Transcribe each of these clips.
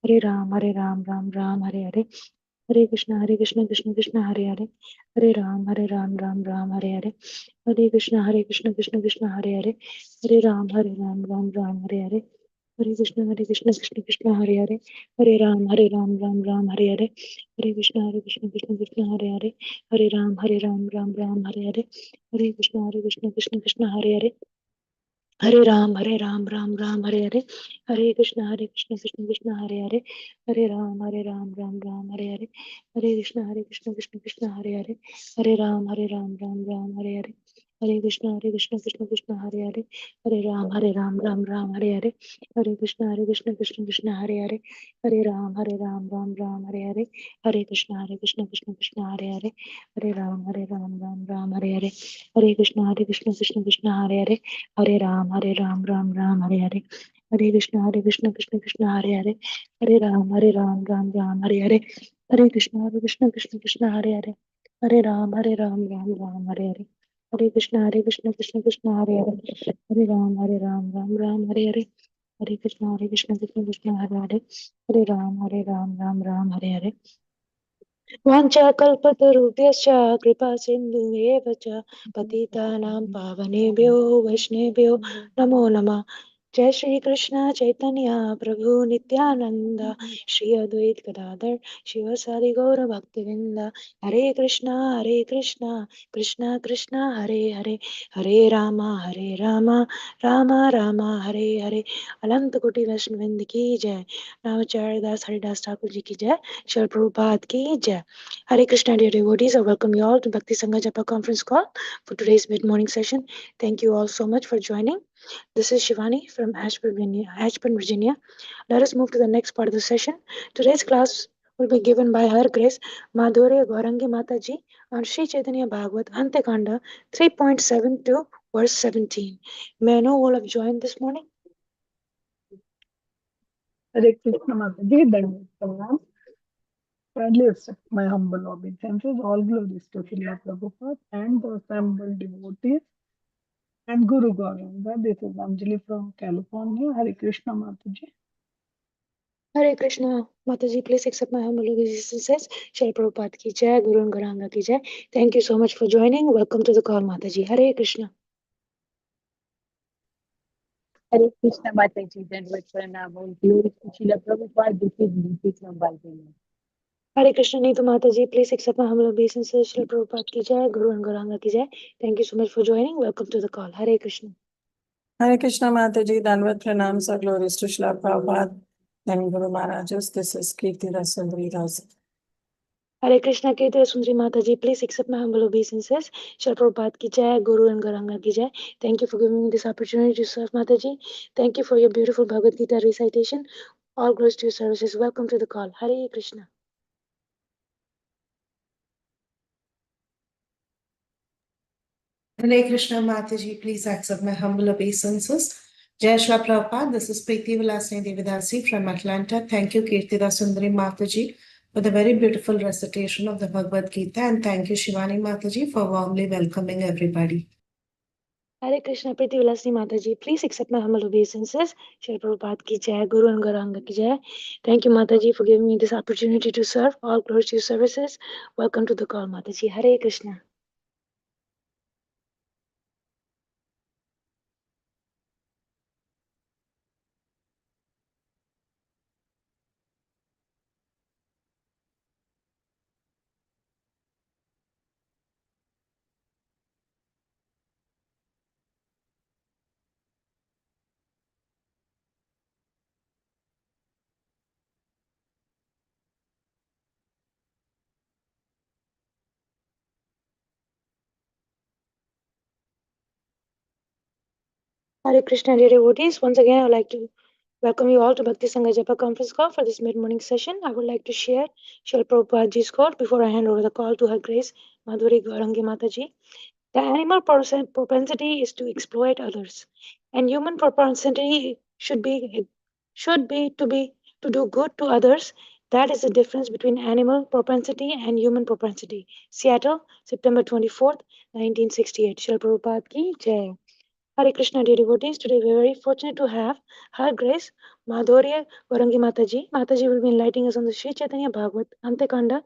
Hare Ram, Ram Ram, Hare Hare. Hare Krishna, Krishna Krishna, Hare Hare. Hare Ram, Ram Hare Hare. Hare Krishna, Krishna Krishna, Hare Hare. Hare Ram, Ram Hare Hare. Hare Krishna, Krishna Hare Hare. Hare Ram, Ram Hare Hare. Hare Krishna, Krishna Hare Hare. Hare Ram, Ram Hare Hare. Hare Krishna, Krishna Hare Hare. Hare Ram, Ram Hare Hare. Hare Krishna, Krishna Hare Hare. Hare Ram, Ram Hare Hare. Hare Krishna, Hare Hare. Hare Ram, Ram Hare Hare. Hare Krishna, Krishna Hare Hare. Hare Ram, Ram Hare Hare. Hare Krishna, Hare Hare. Hare Ram, Hare Hare. Hare Krishna, Krishna Hare Hare. Hare Ram, Hare Hare. Hare Krishna, Krishna Hare Hare. Hare Ram, Hare Hare. Hare Krishna, Krishna Hare Hare. Hare Ram, Hare Hare. Hare Krishna, Krishna Hare Hare. Hare Ram, Hare Hare. Hare Krishna, Krishna Hare Hare. Hare Ram, Hare Hare. Hare Krishna, Krishna Hare Hare. Hare Ram, Hare Hare. वाञ्छाकल्पतरुभ्यश्च कृपा सिन्धुवेव च पतितानां पावनेभ्यो वैष्णवेभ्यो नमो नमः। जय श्री कृष्ण चैतन्य प्रभु नित्यानंद श्री अद्वैत गदाधर शिवसादि गौर भक्तवृंद। हरे कृष्णा कृष्णा कृष्णा हरे हरे हरे रामा राम राम हरे हरे। अनंत कोटि वैष्णवृंद की जय। रामचार्य दास हरिदास ठाकुर जी की जय। Shri Prabhupada ki jai. Hare Krishna, dear devotees. I welcome you all to Bhakti Sangha Japa conference call for today's mid-morning session. Thank you all so much for joining. This is Shivani from Ashburn, Virginia. Let us move to the next part of the session. Today's class will be given by Her Grace Madhurya Gaurangi Mataji on Sri Caitanya Bhagavata Antya Kanda 3.72 verse 17. May I know all have joined this morning? Hare Krishna Mataji, Dandavat Pranam. Kindly accept my humble obeisances. All glories to Srila Prabhupada and the assembled devotees and Guru Gauranga. This is Anjali from California. Hare Krishna Mataji. Hare Krishna, Mataji, please accept my humble obeisances. Shri Prabhupada ki jai, Guru and Gauranga ki jai. Thank you so much for joining. Welcome to the call, Mataji. Hare Krishna. Hare Krishna Mataji, Dandavat Pranam. All glories to Srila Prabhupada. This is Niti from Baltimore. Hare Krishna, Neetu Mataji, please accept my humble obeisances. Shri Prabhupada ki jai, Guru and Gauranga ki jai. Thank you so much for joining. Welcome to the call. Hare Krishna. Hare Krishna Mataji, Dandavat Pranams, all glories to Srila Prabhupada and Guru Maharajas. This is Kirti Rasundari Dasi. Hare Krishna, Kirti Sundari Mataji, please accept my humble obeisances. Shri Prabhupada ki jai, Guru and Gauranga ki jai. Thank you for giving me this opportunity to serve, Mataji. Thank you for your beautiful Bhagavad Gita recitation. All glories to your services. Welcome to the call. Hare Krishna. Hare Krishna Mataji, please accept my humble obeisances. Jai Shri Prabhupada, this is Preeti Vilasni Devidasi from Atlanta. Thank you, Kirtida Sundari Mataji, for the very beautiful recitation of the Bhagavad Gita, and thank you, Shivani Mataji, for warmly welcoming everybody. Hare Krishna, Priti Vilasni Mataji, please accept my humble obeisances. Shri Prabhupada ki jai, Guru and Gauranga ki jai. Thank you, Mataji, for giving me this opportunity to serve. All glories to your services. Welcome to the call, Mataji. Hare Krishna. Hare Krishna, dear devotees. Once again, I would like to welcome you all to Bhakti Sangha Japa conference call for this mid-morning session. I would like to share Srila Prabhupadaji's quote before I hand over the call to Her Grace Madhuri Gaurangi Mataji. The animal propensity is to exploit others, and human propensity should be to do good to others. That is the difference between animal propensity and human propensity. Seattle, September 24th, 1968. Srila Prabhupada ki jai. Hare Krishna, dear devotees. Today we are very fortunate to have Her Grace Madhurya Gaurangi Mataji. Mataji will be enlightening us on the Sri Caitanya Bhagavata Antya kanda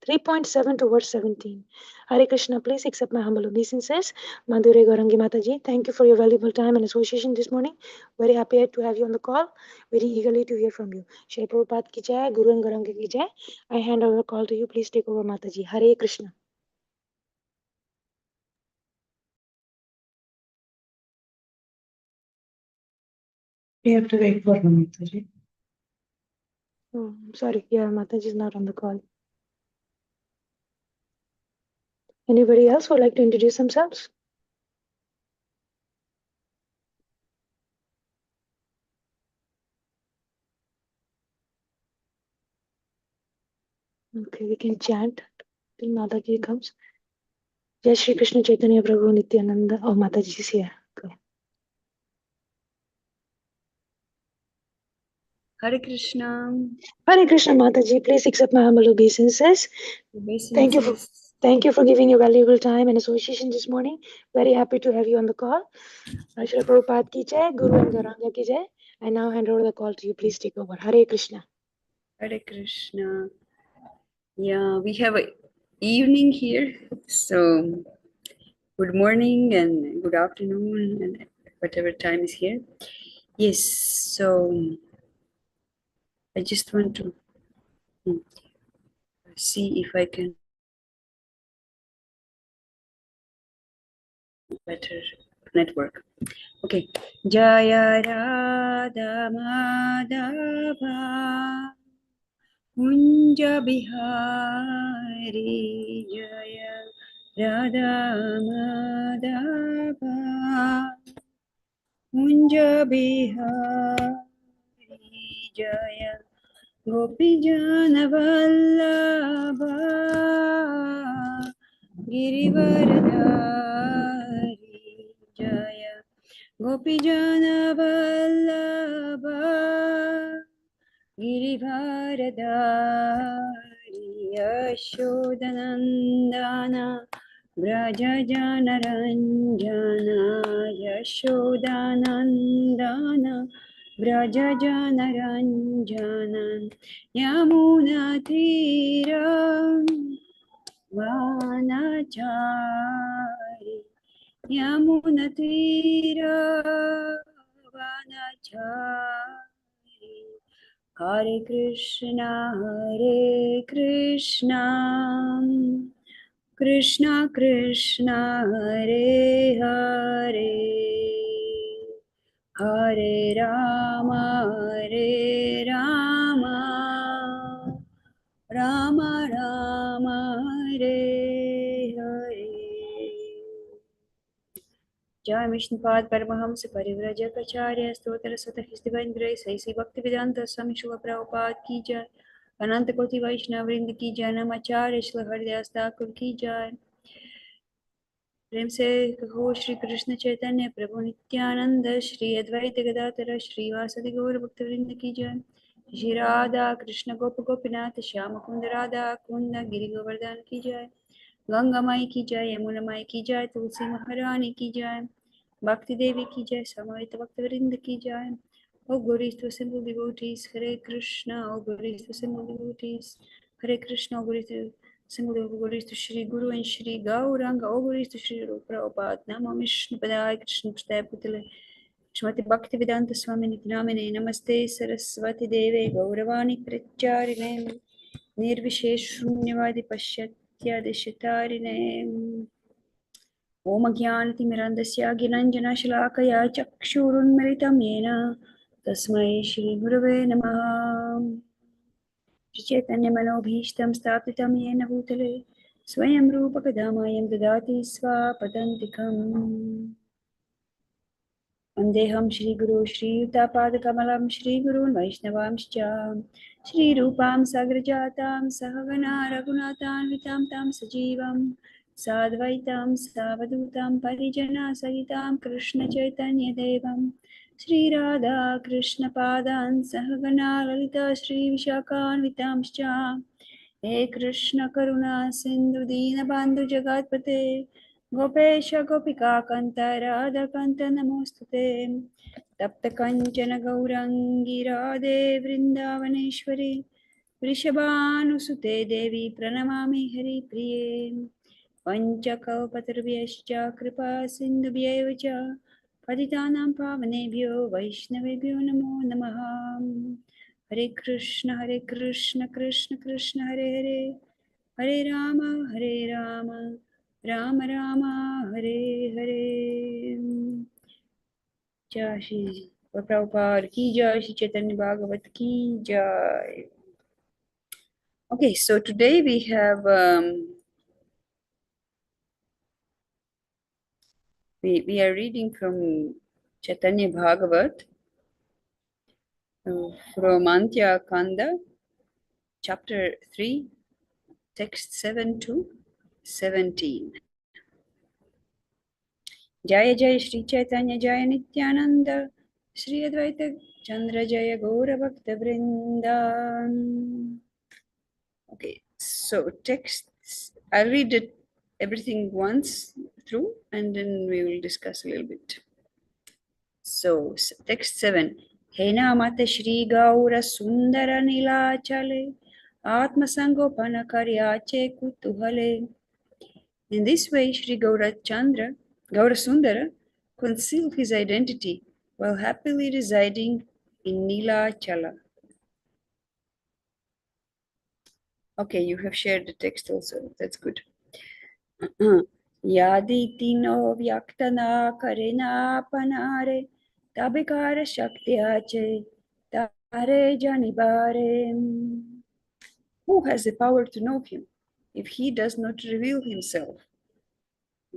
3.7 to verse 17. Hare Krishna, please accept my humble obeisances. Madhurya Gaurangi Mataji, thank you for your valuable time and association this morning. Very happy to have you on the call. Very eagerly to hear from you. Shri Prabhupada ki jai, Guru and Gaurangi ki jai. I hand over the call to you. Please take over, Mataji. Hare Krishna. We have to wait for Mataji. Oh, sorry. Yeah, Mataji is not on the call. Anybody else would like to introduce themselves? Okay, we can chant till Mataji comes. Jai Shri Krishna Chaitanya Prabhu Nityananda. Oh, Mataji is here. Okay. Hare Krishna. Hare Krishna Mataji, please accept my humble obeisances. Thank you for giving your valuable time and association this morning. Very happy to have you on the call. Shri Prabhupada ki jai, Guru and Gauranga ki jai. I now hand over the call to you. Please take over. Hare Krishna. Hare Krishna. Yeah, we have a evening here. So good morning and good afternoon and whatever time is here. Yes, so I just want to see if I can better network. Okay. Jaya Radha Madhava Kunja Bihari Jaya Radha Madhava Kunja Bihari Jaya Gopijana Vallabha Girivaradari Jaya Gopijana Vallabha Girivaradari Yashodanandana Brajajana Ranjana Yashodanandana Brajajana Ranjana Yamuna Tiram Vanachari Yamuna Tira Vanachari Hare Krishna Krishna Krishna Hare Hare Hare Rama Rama Rama Hare Hare Jai Vishnupad Paramahamsa Parivrajakacarya Stotra Sata Histivendra Saisi Bhaktivedanta Swami Srila Prabhupada Ki Jai Ananta Koti Vaishnava Vrinda Ki Jai Namacharya Shri Haridas Thakur Ki Jai प्रेम से कहो श्री कृष्ण चैतन्य प्रभु नित्यानंद श्री अद्वैत गदाधर श्रीवासदि गौर भक्तवृंद की जय श्री राधा कृष्ण गोप गोपीनाथ श्याम कुंद राधा कुंद गिरि गोवर्धन की जय गंगा माई की जय यमुना माई की जय तुलसी महारानी की जय भक्ति देवी की जय समवेत भक्तवृंद की जय O glories to simple devotees, Hare Krishna, O glories to simple devotees, Hare Krishna, O glories to simple glories to Shri Guru and Shri Gauranga, O glories to Shri Prabhupada, Namo Vishnu Padaya Krishna Pustaya Putale, Shrimati Bhakti Vedanta Swami Nityanamane, Namaste Saraswati Deve, Gauravani Pracharine, Nirvishesh Shunyavadi Pashyatya Deshatarine, Om Jnanatimirandasya Ginanjanashalakaya Chakshurunmilitam Yena Tasmai Shri Gurave Namaha Chaitanya Manobhishtam Sthapitam Yena Bhutale Swayam Rupa Kadamayam Dadati Swapadantikam Vandeham Shri Guru Shri Yuta Kamalam Shri Guru Vaishnavamscha Shri Rupam Sagrajatam Sahagana Raghunatan Vitam Tam Sajivam Sadvaitam Savadutam Parijana Sahitam Krishna Chaitanya Devam Shri Radha Krishna Padan Sahagana Lalita Shri Vishakan Vitamscha He Krishna Karuna Sindhu Dina Bandhu Jagatpate Gopesh गोपिकान्त Radhakant नमोस्तुते तप्त कंचन गौरांगी राधे वृंदावनेश्वरी वृषभानुसुते देवी प्रणमामि हरिप्रिये पञ्चकल्पतरुभ्यश्च कृपा सिन्धुभ्यैव च पतितानां पावनेभ्यो वैष्णवेभ्यो नमो नमः। हरे कृष्ण कृष्ण कृष्ण हरे हरे हरे राम राम राम हरे हरे। जय श्री प्रभुपाद की जय, श्री चैतन्य भागवत की जय। Okay, so today we have we are reading from Caitanya Bhagavat from Antya Kanda, chapter 3, text 7 to 17. Jaya Jaya Shri Chaitanya Jaya Nityananda Shri Advaita Chandra Jaya Gaura Bhakta Vrinda. Okay, so texts, I'll read it everything once through and then we will discuss a little bit. So text 7. He namate Shri Gaura Sundara Nilachale Atma Sangopana Karyache Kutuhale. In this way, Shri Gaura Sundara concealed his identity while happily residing in Nilachala. Okay, you have shared the text also. That's good. Yaditi no vyaktana karena panare tabikara shaktiache tare janibare. Who has the power to know him if he does not reveal himself?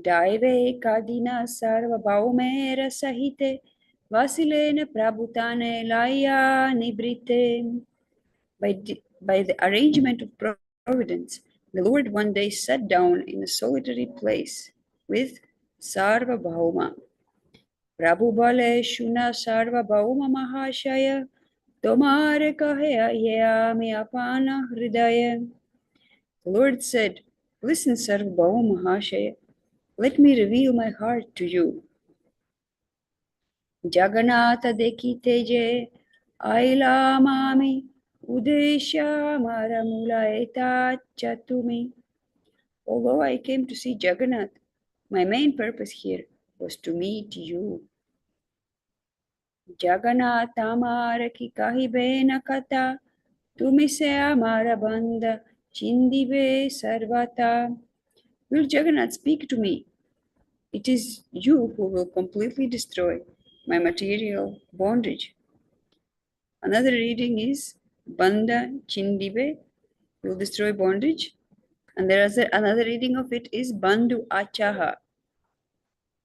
Daive kadina sarva baumera sahite vasilena prabhutane laya nibrite. By the arrangement of providence, the Lord one day sat down in a solitary place with Sarvabhauma. Prabhu bale shuna Sarvabhauma Mahashaya, tomare kahe ayami apana hridaya. The Lord said, "Listen, Sarvabhauma Mahashaya, let me reveal my heart to you." Jagannatha dekite je aila mami Udesha Maramula Eta Chatumi. Although I came to see Jagannath, my main purpose here was to meet you. Jagannath Amara ki kahibe na kata, tumi se amara banda, chindibe sarvata. Will Jagannath speak to me? It is you who will completely destroy my material bondage. Another reading is Banda Chindibe will destroy bondage. And there is another reading of it is Bandhu Achaha,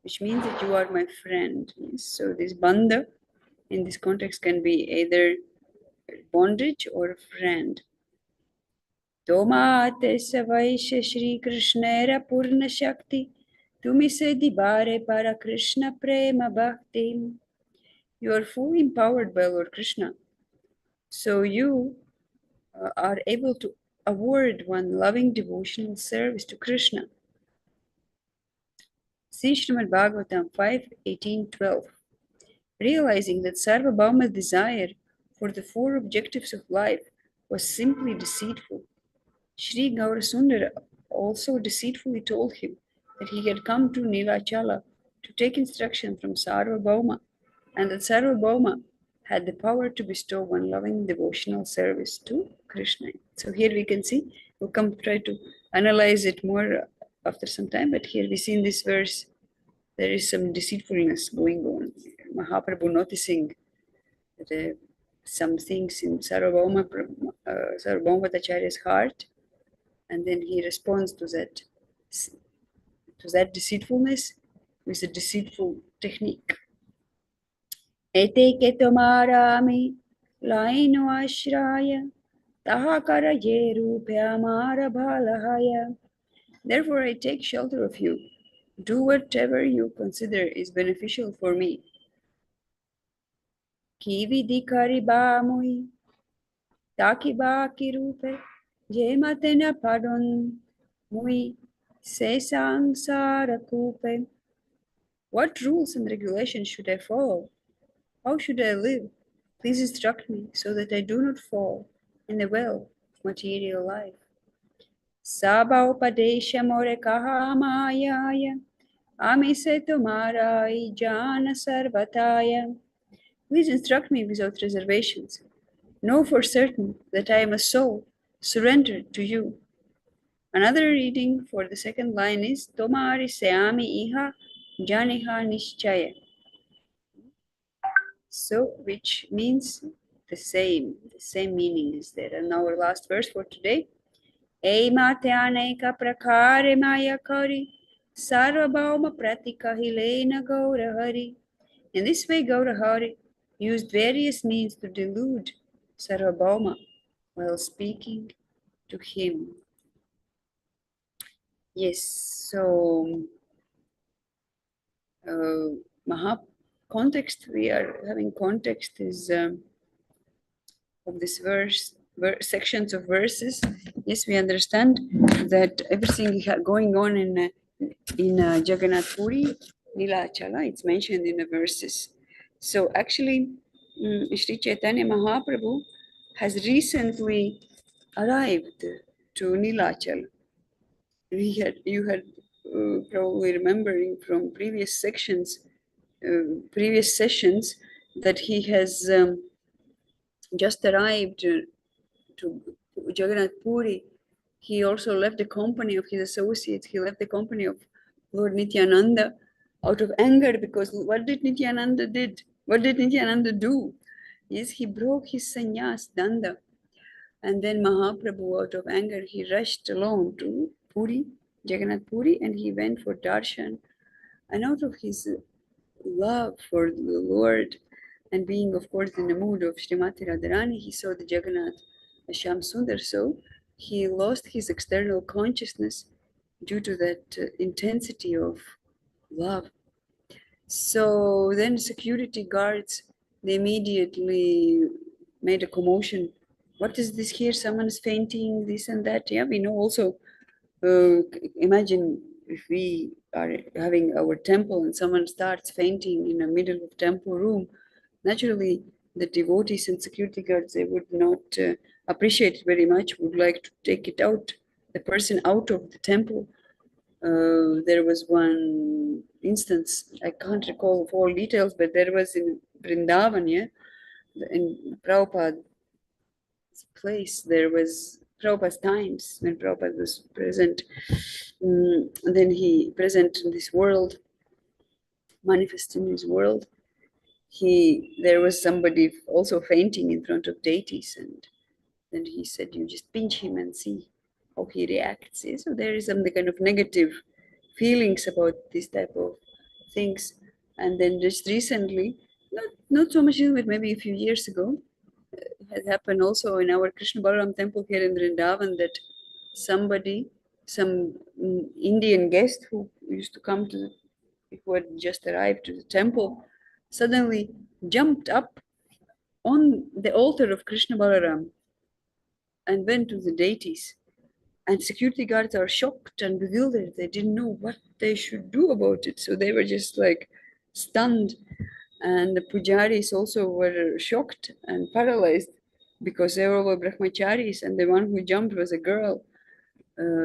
which means that you are my friend. So this Bandha in this context can be either bondage or friend. Tomate Savaisha Shri Krishnera Purna Shakti Tumi se dibare para Krishna Prema Bhakti. You are fully empowered by Lord Krishna. So you are able to award one loving devotional service to Krishna. See Srimad Bhagavatam 5:18-12. Realizing that Sarvabhauma's desire for the four objectives of life was simply deceitful, Sri Gaurasundara also deceitfully told him that he had come to Nilachala to take instruction from Sarvabhauma and that Sarvabhauma had the power to bestow one loving devotional service to Krishna. So here we can see, we'll come try to analyze it more after some time, but here we see in this verse there is some deceitfulness going on. Mahaprabhu noticing that some things in Sarvabhauma Bhattacharya's heart, and then he responds to that deceitfulness with a deceitful technique. Ete ke tomarami laino ashraya taha karaje rupe amara bhalahaya. Therefore I take shelter of you. Do whatever you consider is beneficial for me. Kivi dikari ba mui taki ba ki rupe je matena padon mui se samsara kupe. What rules and regulations should I follow? How should I live? Please instruct me so that I do not fall in the well of material life. Sabha upadesha more kaha mayaya, amise tumara jana sarvataya. Please instruct me without reservations. Know for certain that I am a soul surrendered to you. Another reading for the second line is Tomari Seami Iha Janiha Nishchaya. So, which means the same meaning is there. And our last verse for today. Eimate aneka prakare maya kari sarvabhauma pratika hilena gaurahari. In this way, Gaurahari used various means to delude Sarvabhauma while speaking to him. Yes, so context, we are having context is of this sections of verses. Yes, we understand that everything going on in Jagannath Puri, Nilachala, it's mentioned in the verses. So actually, Sri Chaitanya Mahaprabhu has recently arrived to Nilachal. You had probably remembering from previous sections, previous sessions, that he has just arrived to Jagannath Puri. He also left the company of his associates. He left the company of Lord Nityananda out of anger, because what did Nityananda did? What did Nityananda do? Yes, he broke his sannyas, danda. And then Mahaprabhu, out of anger, he rushed alone to Puri, Jagannath Puri, and he went for darshan. And out of his love for the Lord, and being, of course, in the mood of Srimati Radharani, he saw the Jagannath Shyam Sundar. So he lost his external consciousness due to that intensity of love. So then security guards, they immediately made a commotion. What is this here? Someone is fainting, this and that. Yeah, we know also. Imagine if we are having our temple and someone starts fainting in the middle of temple room. Naturally, the devotees and security guards, they would not appreciate it very much, would like to take it out, the person out of the temple. There was one instance, I can't recall of all details, but there was in Vrindavan, yeah, in Prabhupada's place, there was Prabhupada's times when Prabhupada was present. Then he present in this world, manifest in his world. There was somebody also fainting in front of deities, and then he said, you just pinch him and see how he reacts. So there is some kind of negative feelings about this type of things. And then just recently, not so much, but maybe a few years ago, had happened also in our Krishna Balaram temple here in Vrindavan, that some Indian guest who used to come who had just arrived to the temple, suddenly jumped up on the altar of Krishna Balaram and went to the deities. And security guards are shocked and bewildered. They didn't know what they should do about it. So they were just like stunned. And the pujaris also were shocked and paralyzed, because they were brahmacharis and the one who jumped was a girl.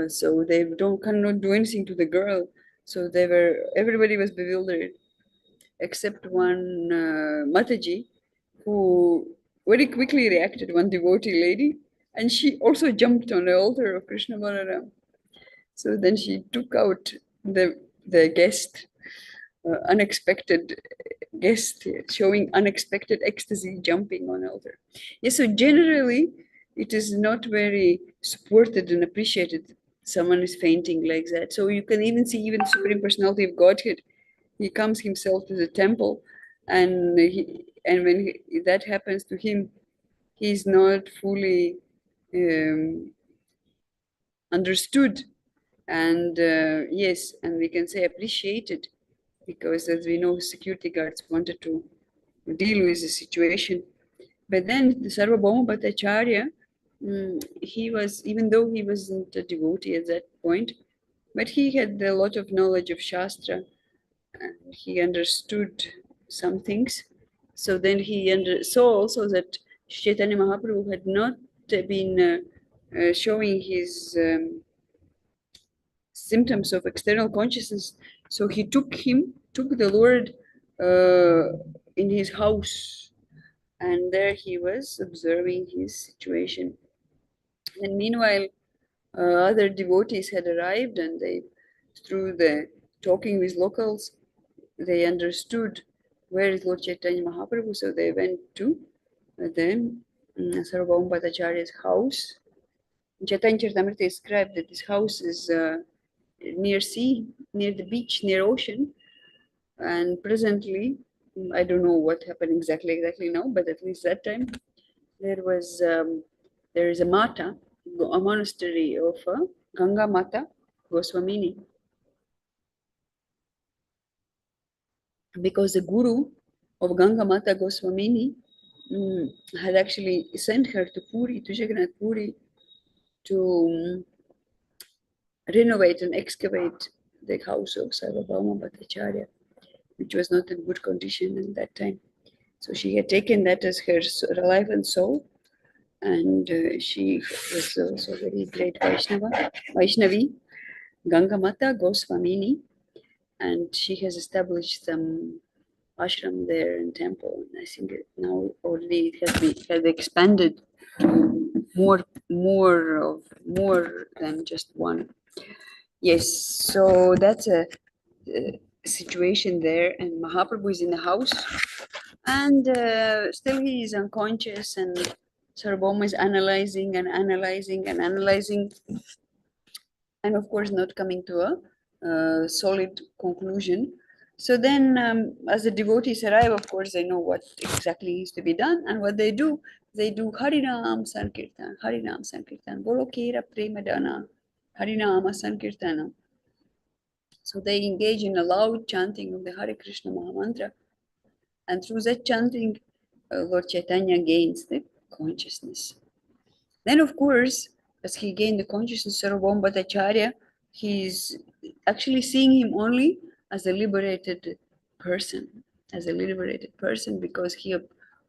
So they cannot do anything to the girl. So everybody was bewildered, except one Mataji, who very quickly reacted, one devotee lady, and she also jumped on the altar of Krishna Balaram. So then she took out the guest, unexpected guest, showing unexpected ecstasy, jumping on altar. Yes, so generally it is not very supported and appreciated. Someone is fainting like that. So you can even see even Supreme Personality of Godhead. He comes himself to the temple, and when that happens to him, he's not fully understood, and yes, and we can say appreciated, because as we know, security guards wanted to deal with the situation. But then the Sarvabhauma Bhattacharya, he was, even though he wasn't a devotee at that point, but he had a lot of knowledge of Shastra, and he understood some things. So then he saw also that Chaitanya Mahaprabhu had not been showing his symptoms of external consciousness. So he took the Lord in his house, and there he was observing his situation. And meanwhile, other devotees had arrived, and they, through the talking with locals, they understood where is Lord Chaitanya Mahaprabhu. So they went to the Sarvabhauma Bhattacharya's house. Chaitanya Charitamrita described that this house is near sea, near the beach, near ocean. And presently, I don't know what happened exactly now, but at least that time, there is a Mata, a monastery of Ganga Mata Goswamini. Because the guru of Ganga Mata Goswamini had actually sent her to Puri, to Jagannath Puri, to renovate and excavate the house of Sarvabhauma Bhattacharya, which was not in good condition at that time. So she had taken that as her life and soul, and she was also a very great Vaishnavi, Ganga Mata Goswamini, and she has established some ashram there and temple. And I think now already it has expanded to more than just one. Yes, so that's a situation there, and Mahaprabhu is in the house, and still he is unconscious, and Sarvabhauma is analyzing and analyzing and analyzing, and of course not coming to a solid conclusion. So then, as the devotees arrive, of course, they know what exactly is to be done, and what they do Harinam Sankirtan, Harinam Sankirtan, Bolo Kera Premadana, Harinama Sankirtana. So they engage in a loud chanting of the Hare Krishna Mahamantra, and through that chanting, Lord Chaitanya gains the consciousness. Then, of course, as he gained the consciousness of Sarvabhauma Bhattacharya, he's actually seeing him only as a liberated person, because he,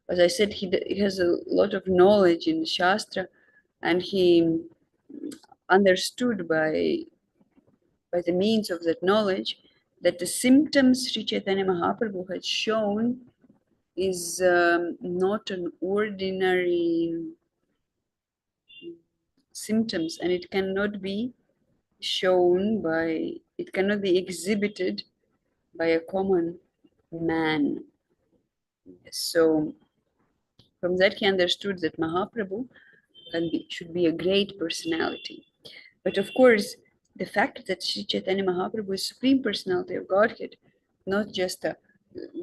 as I said, he has a lot of knowledge in Shastra, and he understood by the means of that knowledge that the symptoms Sri Chaitanya Mahaprabhu had shown is not an ordinary symptoms, and it cannot be exhibited by a common man. So from that he understood that Mahaprabhu should be a great personality. But of course, the fact that Sri Chaitanya Mahaprabhu is Supreme Personality of Godhead, not just a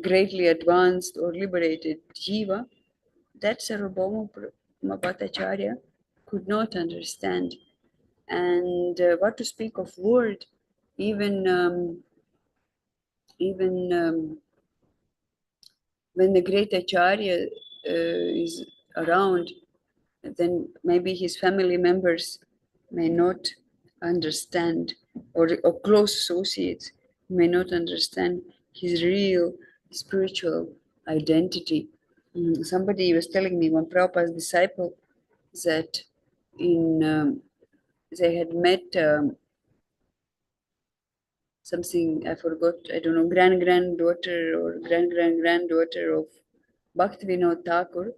greatly advanced or liberated jiva, that Sarvabhauma Bhattacharya could not understand. And what to speak of Lord, even when the great Acharya is around, then maybe his family members may not understand, or close associates may not understand his real spiritual identity. Somebody was telling me, one Prabhupada's disciple, that they had met something, I forgot, I don't know, granddaughter or granddaughter of Bhaktivinoda Thakur,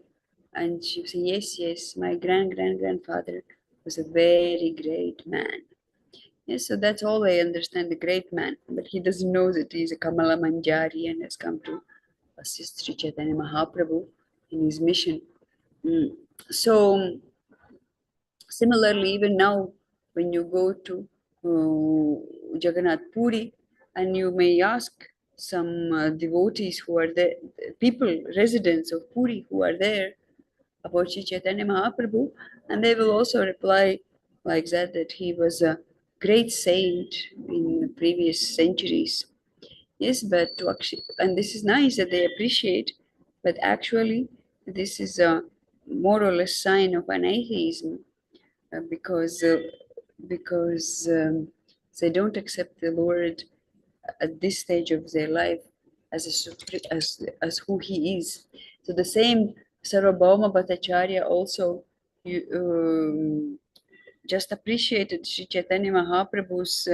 and she said, yes, my grandfather was a very great man. Yes, so that's all I understand, the great man, but he doesn't know that he's a Kamala Manjari and has come to assist Sri Chaitanya Mahaprabhu in his mission. So similarly, even now, when you go to Jagannath Puri, and you may ask some devotees who are there, people, residents of Puri who are there, about Sri Chaitanya Mahaprabhu, and they will also reply like that he was a great saint in the previous centuries. Yes, but and this is nice that they appreciate, but actually this is a more or less sign of an atheism, because they don't accept the Lord at this stage of their life as who he is. So the same Sarvabhauma Bhattacharya also just appreciated Sri Chaitanya Mahaprabhu's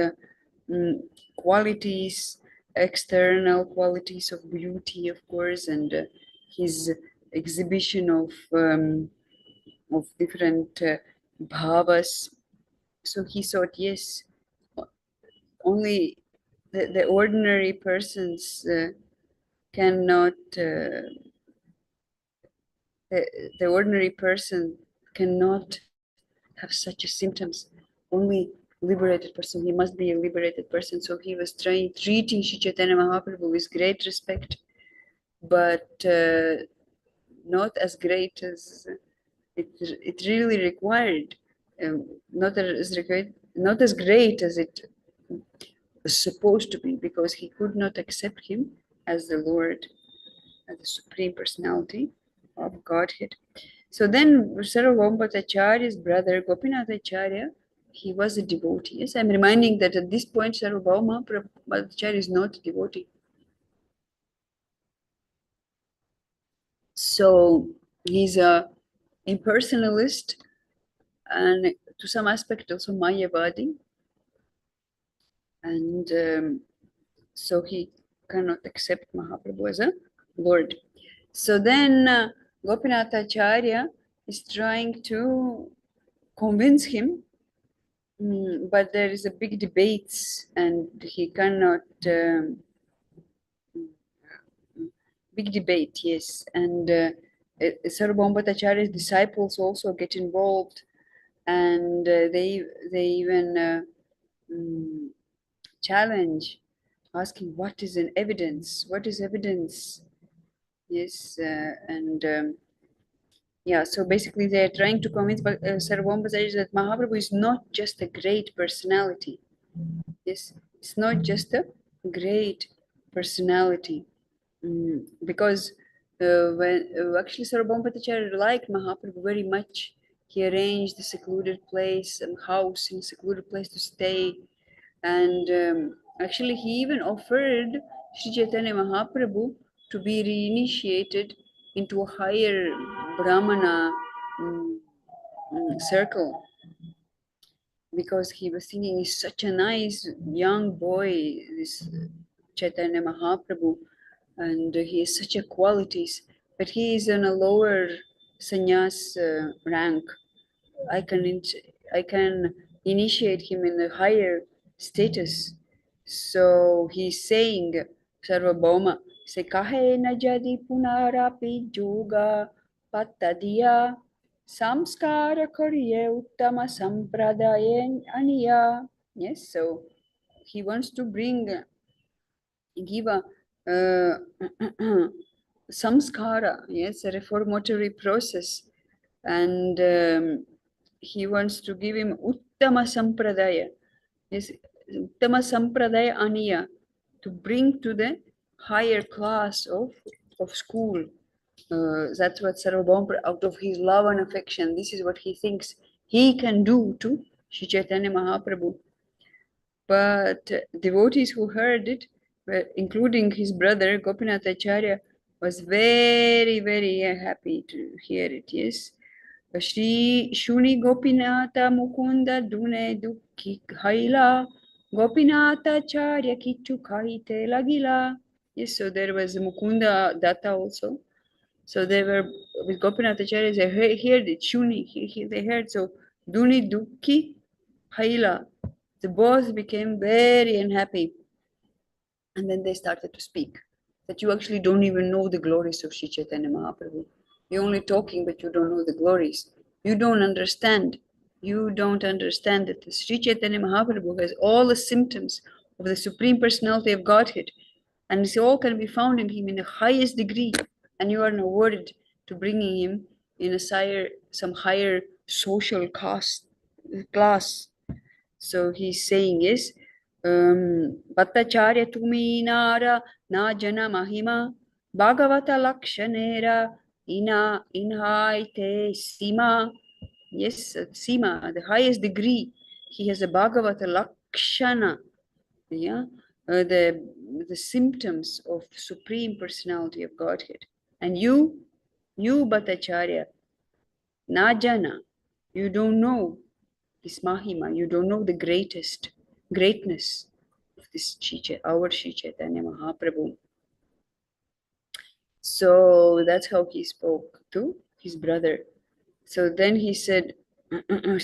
qualities, external qualities of beauty, of course, and his exhibition of different bhavas. So he thought, yes, only the ordinary persons cannot, the ordinary person cannot have such a symptoms. Only liberated person, he must be a liberated person. So he was treating Sri Chaitanya Mahaprabhu with great respect, but not as great as it really required, not as great as it was supposed to be, because he could not accept him as the Lord, as the Supreme Personality of Godhead. So then Sarvabhauma Bhattacharya's brother Gopinath Acharya, he was a devotee. Yes, I'm reminding that at this point Sarvabhauma Bhattacharya is not a devotee. So he's a impersonalist and to some aspect also Mayavadi. And so he cannot accept Mahaprabhu as a Lord. So then Gopinath Acharya is trying to convince him, but there is a big debate and he cannot, big debate, yes. And Sarvabhauma Bhattacharya's disciples also get involved, and they even challenge, asking what is an evidence? What is evidence? Yes, yeah, so basically they are trying to convince Sarvabhauma Bhattacharya that Mahaprabhu is not just a great personality. Yes, it's not just a great personality. Because when actually Sarvabhauma Bhattacharya liked Mahaprabhu very much. He arranged a secluded place and house in a secluded place to stay. And actually he even offered Sri Chaitanya Mahaprabhu to be reinitiated into a higher Brahmana circle, because he was thinking he's such a nice young boy, this Chaitanya Mahaprabhu, and he has such a qualities, but he is on a lower sannyas rank. I can initiate him in a higher status. So he's saying, Sarvabhauma, se kahe na jadi punarapi yoga patadiya samskara kariye uttama sampradayen aniya. Yes, so he wants to give a samskara, yes, a reformatory process, and he wants to give him uttama sampradaya, yes, uttama sampradaya aniya, to bring to the higher class of school. That's what Sarvabhauma, out of his love and affection, this is what he thinks he can do to Sri Chaitanya Mahaprabhu. But devotees who heard it, including his brother Gopinath Acharya, was very, very happy to hear it. Yes, Shri Shuni Gopinatha Mukunda Dune Dukki Haila Gopinatha Acharya Kichu Kaite Lagila. Yes, so there was Mukunda Datta also. So they were with Gopinath Acharya. They heard it. Shuni, they heard. So Duni Dukki Haila. The both became very unhappy. And then they started to speak that you actually don't even know the glories of Sri Chaitanya Mahaprabhu. You're only talking, but you don't know the glories. You don't understand. You don't understand that the Sri Chaitanya Mahaprabhu has all the symptoms of the Supreme Personality of Godhead. And this all can be found in him in the highest degree. And you are awarded to bringing him in some higher social class. So he's saying is, Bhattacharya tuminara na jana mahima Bhagavata lakshanera inhaite sima. Yes, sima, the highest degree. He has a Bhagavata Lakshana, yeah, the symptoms of Supreme Personality of Godhead. And you Bhattacharya, Najana, you don't know this Mahima, you don't know the greatness of this our Shri Chaitanya Mahaprabhu. So that's how he spoke to his brother. So then he said,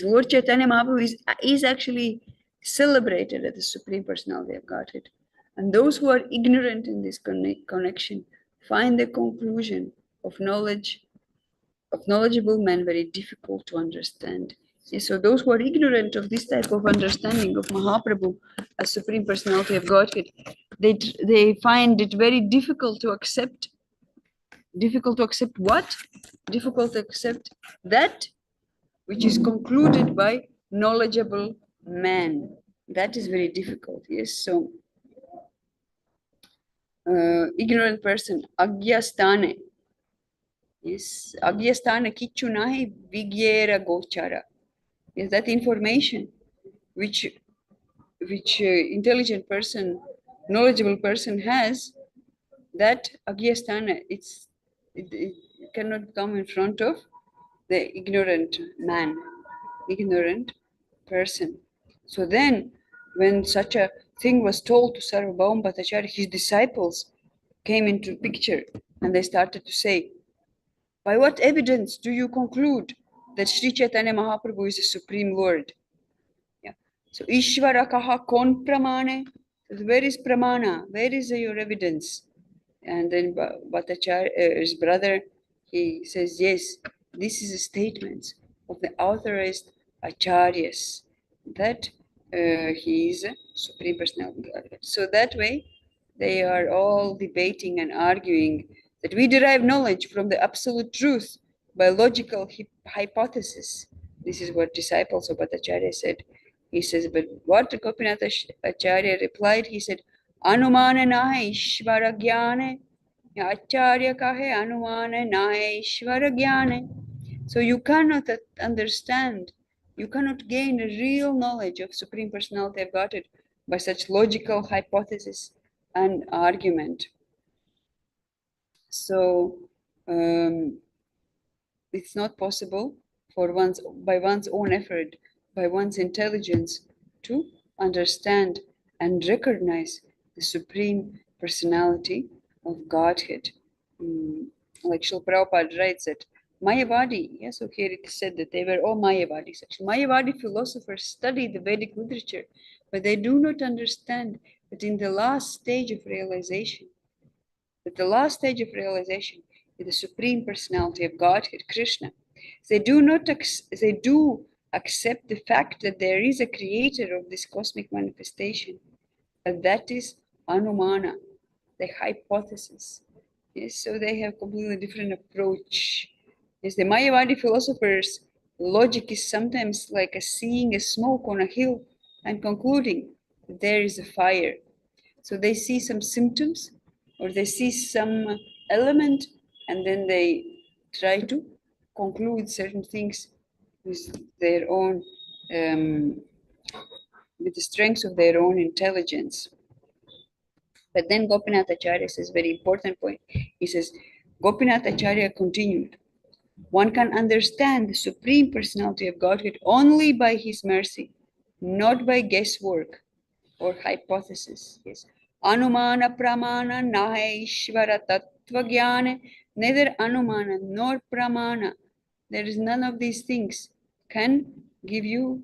Lord Chaitanya Mahaprabhu is actually celebrated as the Supreme Personality of Godhead. And those who are ignorant in this connection find the conclusion of knowledgeable men very difficult to understand. Yes, so those who are ignorant of this type of understanding of Mahaprabhu as Supreme Personality of Godhead, they find it very difficult to accept. Difficult to accept what? Difficult to accept that which is concluded by knowledgeable man. That is very difficult. Yes, so ignorant person, agyastane. Yes, agyastane kichunahi vigyera gochara. Yes, that information which intelligent person, knowledgeable person has, that agyastana, it cannot come in front of the ignorant man, ignorant person. So then, when such a thing was told to Sarvabhauma Bhattacharya, his disciples came into picture and they started to say, by what evidence do you conclude that Sri Chaitanya Mahaprabhu is the Supreme Lord? Yeah. So Ishvara kaha kon pramane? Where is pramana? Where is your evidence? And then Bhattacharya, his brother, he says, yes, this is a statement of the authorized acharyas that he is a Supreme Personality of Godhead. So that way, they are all debating and arguing that we derive knowledge from the absolute truth by logical hypothesis. This is what disciples of Bhattacharya said. He says, but what Gopinath Acharya replied, he said, Anumana nahe Ishvara Jnane. Acharya kahe Anumana nahe Ishvara Jnane. So you cannot understand, you cannot gain a real knowledge of Supreme Personality of Godhead by such logical hypothesis and argument. So it's not possible for by one's own effort, by one's intelligence, to understand and recognize the Supreme Personality of Godhead. Like Srila Prabhupada writes that Mayavadi, yes, so here it is said that they were all Mayavadis. Actually, Mayavadi philosophers study the Vedic literature, but they do not understand that in the last stage of realization, is the Supreme Personality of Godhead, Krishna. They do accept the fact that there is a creator of this cosmic manifestation, and that is Anumana, the hypothesis. Yes, so they have completely different approach. Yes, the Mayavadi philosophers' logic is sometimes like seeing a smoke on a hill and concluding that there is a fire. So they see some symptoms or they see some element and then they try to conclude certain things with their own, with the strength of their own intelligence. But then Gopinath Acharya says very important point. He says, Gopinath Acharya continued, one can understand the Supreme Personality of Godhead only by His mercy, not by guesswork or hypothesis. Yes. Anumana pramana nahe ishvara tattva jnane. Neither anumana nor pramana, there is none of these things, can give you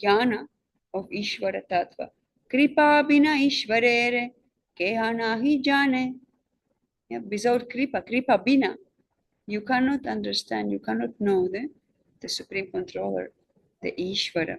jnana of Ishvara tattva. Kripa bina ishvarere keha nahi jane. Yeah, without kripa bina, you cannot understand, you cannot know the Supreme Controller, the Ishvara.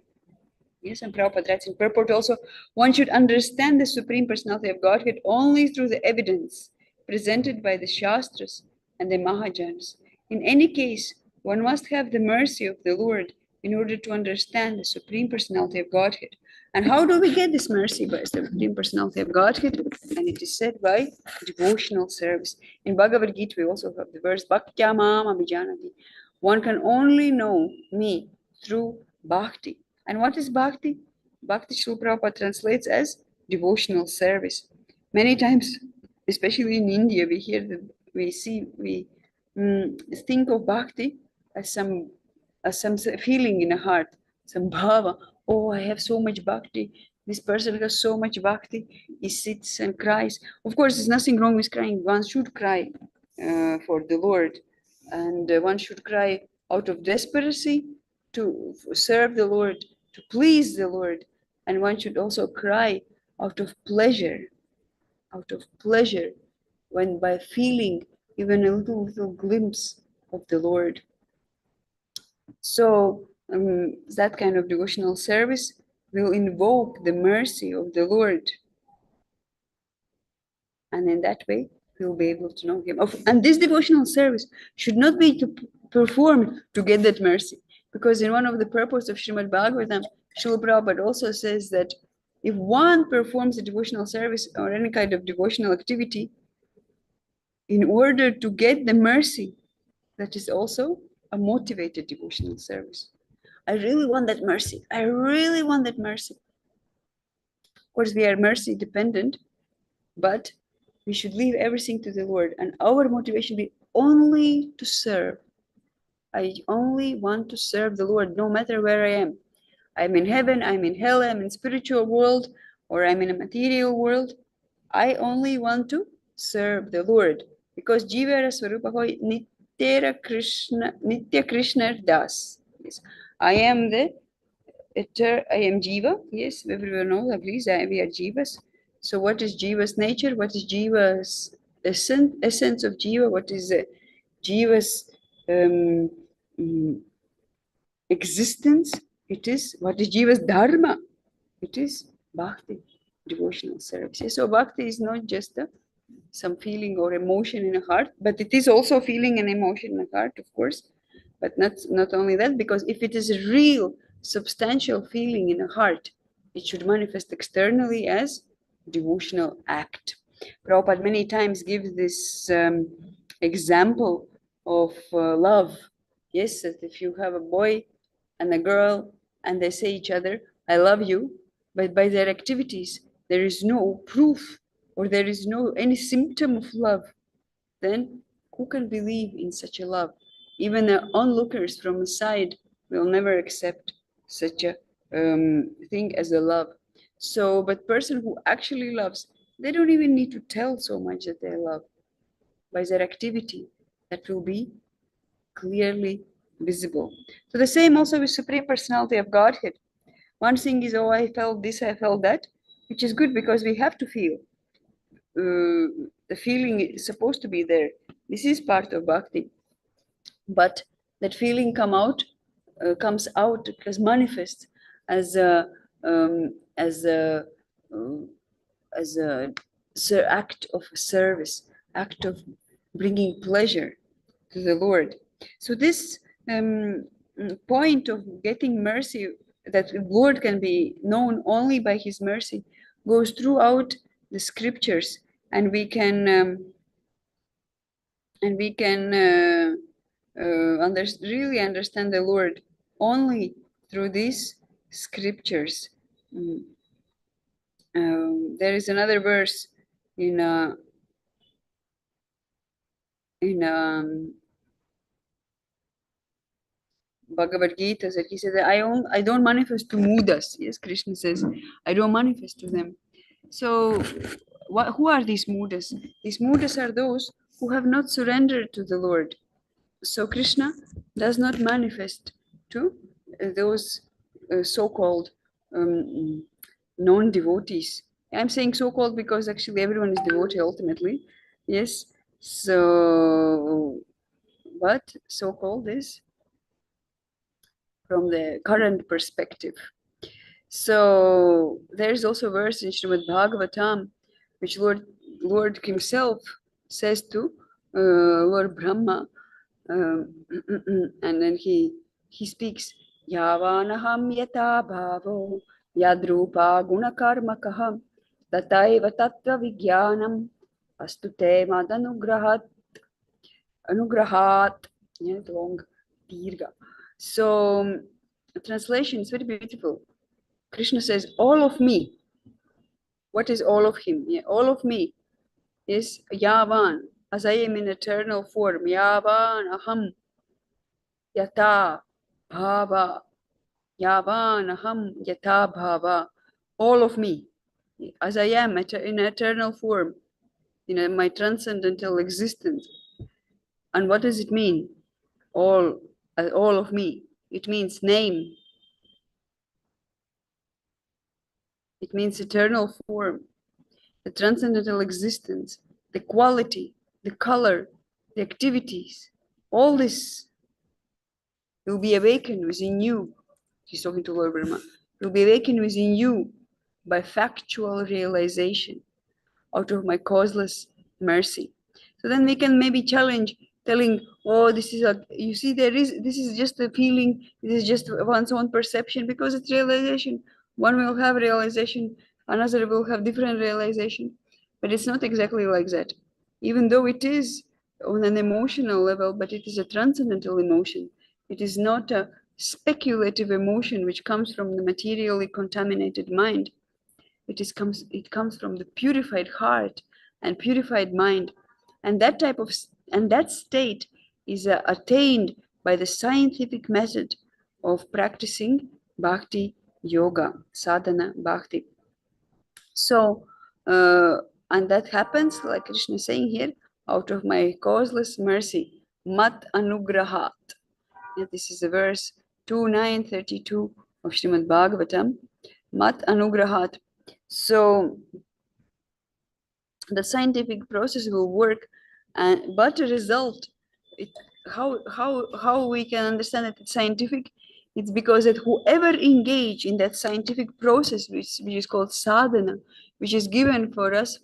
Yes, and Prabhupada writes in purport also, one should understand the Supreme Personality of Godhead only through the evidence presented by the Shastras and the Mahajans. In any case, one must have the mercy of the Lord in order to understand the Supreme Personality of Godhead. And how do we get this mercy? By the Supreme Personality of Godhead? And it is said by devotional service. In Bhagavad Gita, we also have the verse, Bhaktya mam abhijanati. One can only know me through bhakti. And what is bhakti? Bhakti Srila Prabhupada translates as devotional service. Many times, especially in India, we hear that we think of bhakti as some feeling in a heart, some bhava. Oh, I have so much bhakti. This person has so much bhakti. He sits and cries. Of course, there's nothing wrong with crying. One should cry for the Lord, and one should cry out of desperation to serve the Lord, to please the Lord, and one should also cry out of pleasure, when by feeling even a little glimpse of the Lord. So that kind of devotional service will invoke the mercy of the Lord, and in that way we'll be able to know Him. And this devotional service should not be performed to get that mercy, because in one of the purposes of Srimad Bhagavatam, Srila Prabhupada also says that if one performs a devotional service or any kind of devotional activity in order to get the mercy, that is also a motivated devotional service. I really want that mercy. I really want that mercy. Of course, we are mercy dependent, but we should leave everything to the Lord, and our motivation be only to serve. I only want to serve the Lord, no matter where I am. I'm in heaven, I'm in hell, I'm in spiritual world, or I'm in a material world. I only want to serve the Lord, because Jivara Swarupa hoy Nitya Krishna Das. Yes. I am Jiva. Yes, everyone knows, agrees, we are Jivas. So what is Jiva's nature? What is Jiva's essence of Jiva? What is Jiva's existence? It is, what is Jiva's dharma? It is bhakti, devotional service. So bhakti is not just some feeling or emotion in a heart, but it is also feeling and emotion in a heart, of course. But not only that, because if it is a real substantial feeling in a heart, it should manifest externally as devotional act. Prabhupada many times gives this example of love. Yes, that if you have a boy and a girl and they say each other, I love you, but by their activities, there is no proof or there is no any symptom of love, then who can believe in such a love? Even the onlookers from the side will never accept such a thing as a love. So, but person who actually loves, they don't even need to tell so much that they love. By their activity, that will be clearly visible. So the same also with Supreme Personality of Godhead. One thing is, oh, I felt this, I felt that, which is good because we have to feel. The feeling is supposed to be there. This is part of bhakti. But that feeling comes out because manifests as a as a as a act of service, act of bringing pleasure to the Lord. So this point of getting mercy, that the Lord can be known only by His mercy, goes throughout the scriptures, and we can really understand the Lord only through these scriptures. There is another verse in Bhagavad Gita that he said that I don't manifest to mudas. Yes, Krishna says I don't manifest to them. So who are these mudas? These mudas are those who have not surrendered to the Lord. So Krishna does not manifest to those so-called non-devotees. I'm saying so-called because actually everyone is devotee ultimately. Yes. So, but so-called is from the current perspective. So there's also a verse in Srimad Bhagavatam, which Lord Himself says to Lord Brahma, and then he speaks, Yavanaham yata bhavo yadrupa gunakarmakaham tataiva tattva vijnanam astute anugrahat. Yeah, long dirga. So translation is very beautiful. Krishna says, all of me. What is all of him? Yeah, all of me is Yavan, as I am in eternal form. Yavan aham yata bhava. Yavan aham yata bhava. All of me, as I am in eternal form, in my transcendental existence. And what does it mean? All of me. It means name. It means eternal form, the transcendental existence, the quality, the color, the activities. All this will be awakened within you. He's talking to Lord Brahma. Will be awakened within you by factual realization out of my causeless mercy. So then we can maybe challenge telling, oh, this is you see, this is just a feeling, this is just one's own perception, because it's realization. One will have realization, another will have different realization, but it's not exactly like that. Even though it is on an emotional level, but it is a transcendental emotion. It is not a speculative emotion which comes from the materially contaminated mind. It comes from the purified heart and purified mind, and that state is attained by the scientific method of practicing bhakti yoga, sadhana bhakti. So and that happens, like Krishna is saying here, out of my causeless mercy, mat anugrahat. Yeah, this is the verse 2932 of Srimad Bhagavatam, mat anugrahat. So the scientific process will work, but the result, how we can understand that it's scientific? It's because that whoever engage in that scientific process, which is called sadhana, which is given for us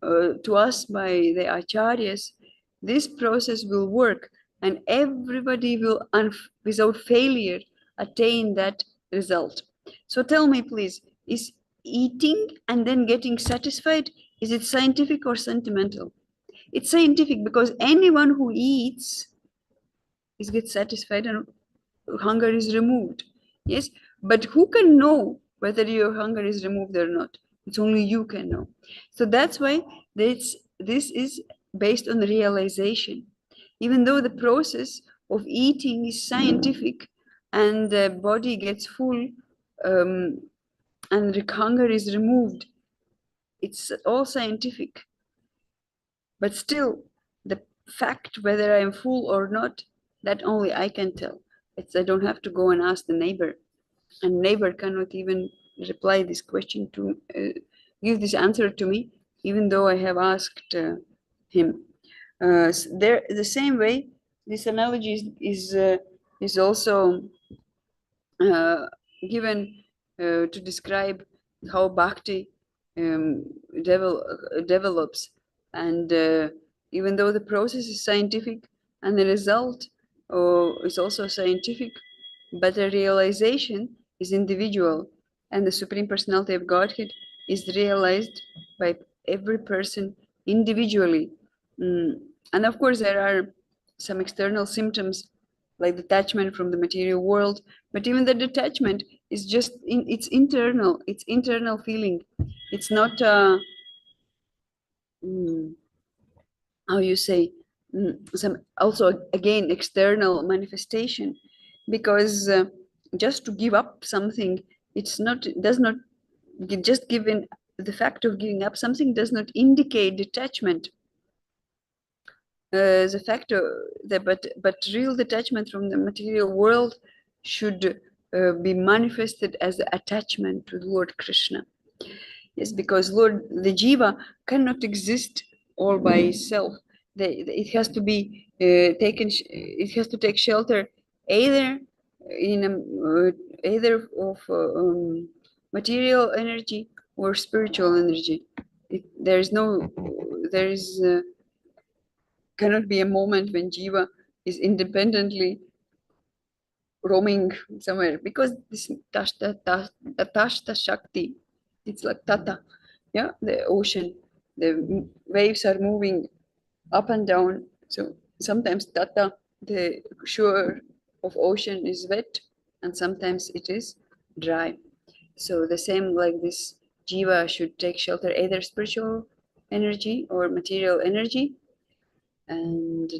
to us by the acharyas, this process will work, and everybody will without failure attain that result. So tell me, please, is eating and then getting satisfied, is it scientific or sentimental? It's scientific, because anyone who eats gets satisfied and hunger is removed. Yes, but who can know whether your hunger is removed or not? It's only you can know. So that's why this is based on realization. Even though the process of eating is scientific and the body gets full and hunger is removed, it's all scientific. But still, the fact whether I am full or not, that only I can tell. I don't have to go and ask the neighbor. And neighbor cannot even reply this question to give this answer to me, even though I have asked him. The same way, this analogy is also given to describe how bhakti develops, and even though the process is scientific and the result is also scientific, but the realization is individual, and the Supreme Personality of Godhead is realized by every person individually. And of course, there are some external symptoms like detachment from the material world, but even the detachment is just it's internal feeling. It's not how you say, some also again external manifestation, because just to give up something, does not just given the fact of giving up something does not indicate detachment. The factor that but real detachment from the material world should be manifested as the attachment to Lord Krishna. Yes, because the jiva cannot exist all by itself. It has to be it has to take shelter either either of material energy or spiritual energy. There is cannot be a moment when jiva is independently roaming somewhere, because this tashta shakti, it's like tata, yeah, the ocean, the waves are moving up and down. So sometimes tata, the shore of ocean, is wet, and sometimes it is dry. So the same like this jiva should take shelter either spiritual energy or material energy, and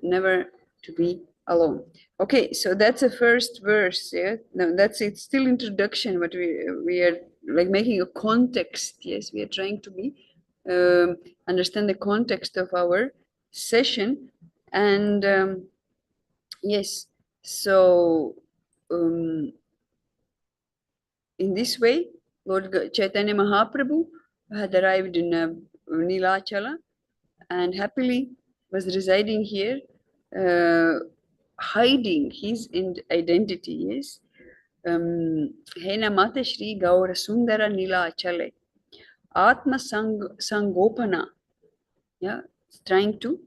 never to be alone. Okay, so that's the first verse. Yeah, no, that's it. Still introduction, but we are like making a context. Yes, we are trying to be understand the context of our session, and yes, so in this way, Lord Chaitanya Mahaprabhu had arrived in Nilachala and happily was residing here, hiding his identity. Yes. Hena Mata Shri Gaura Sundara Nilachale. Atma Sangopana. Yeah, trying to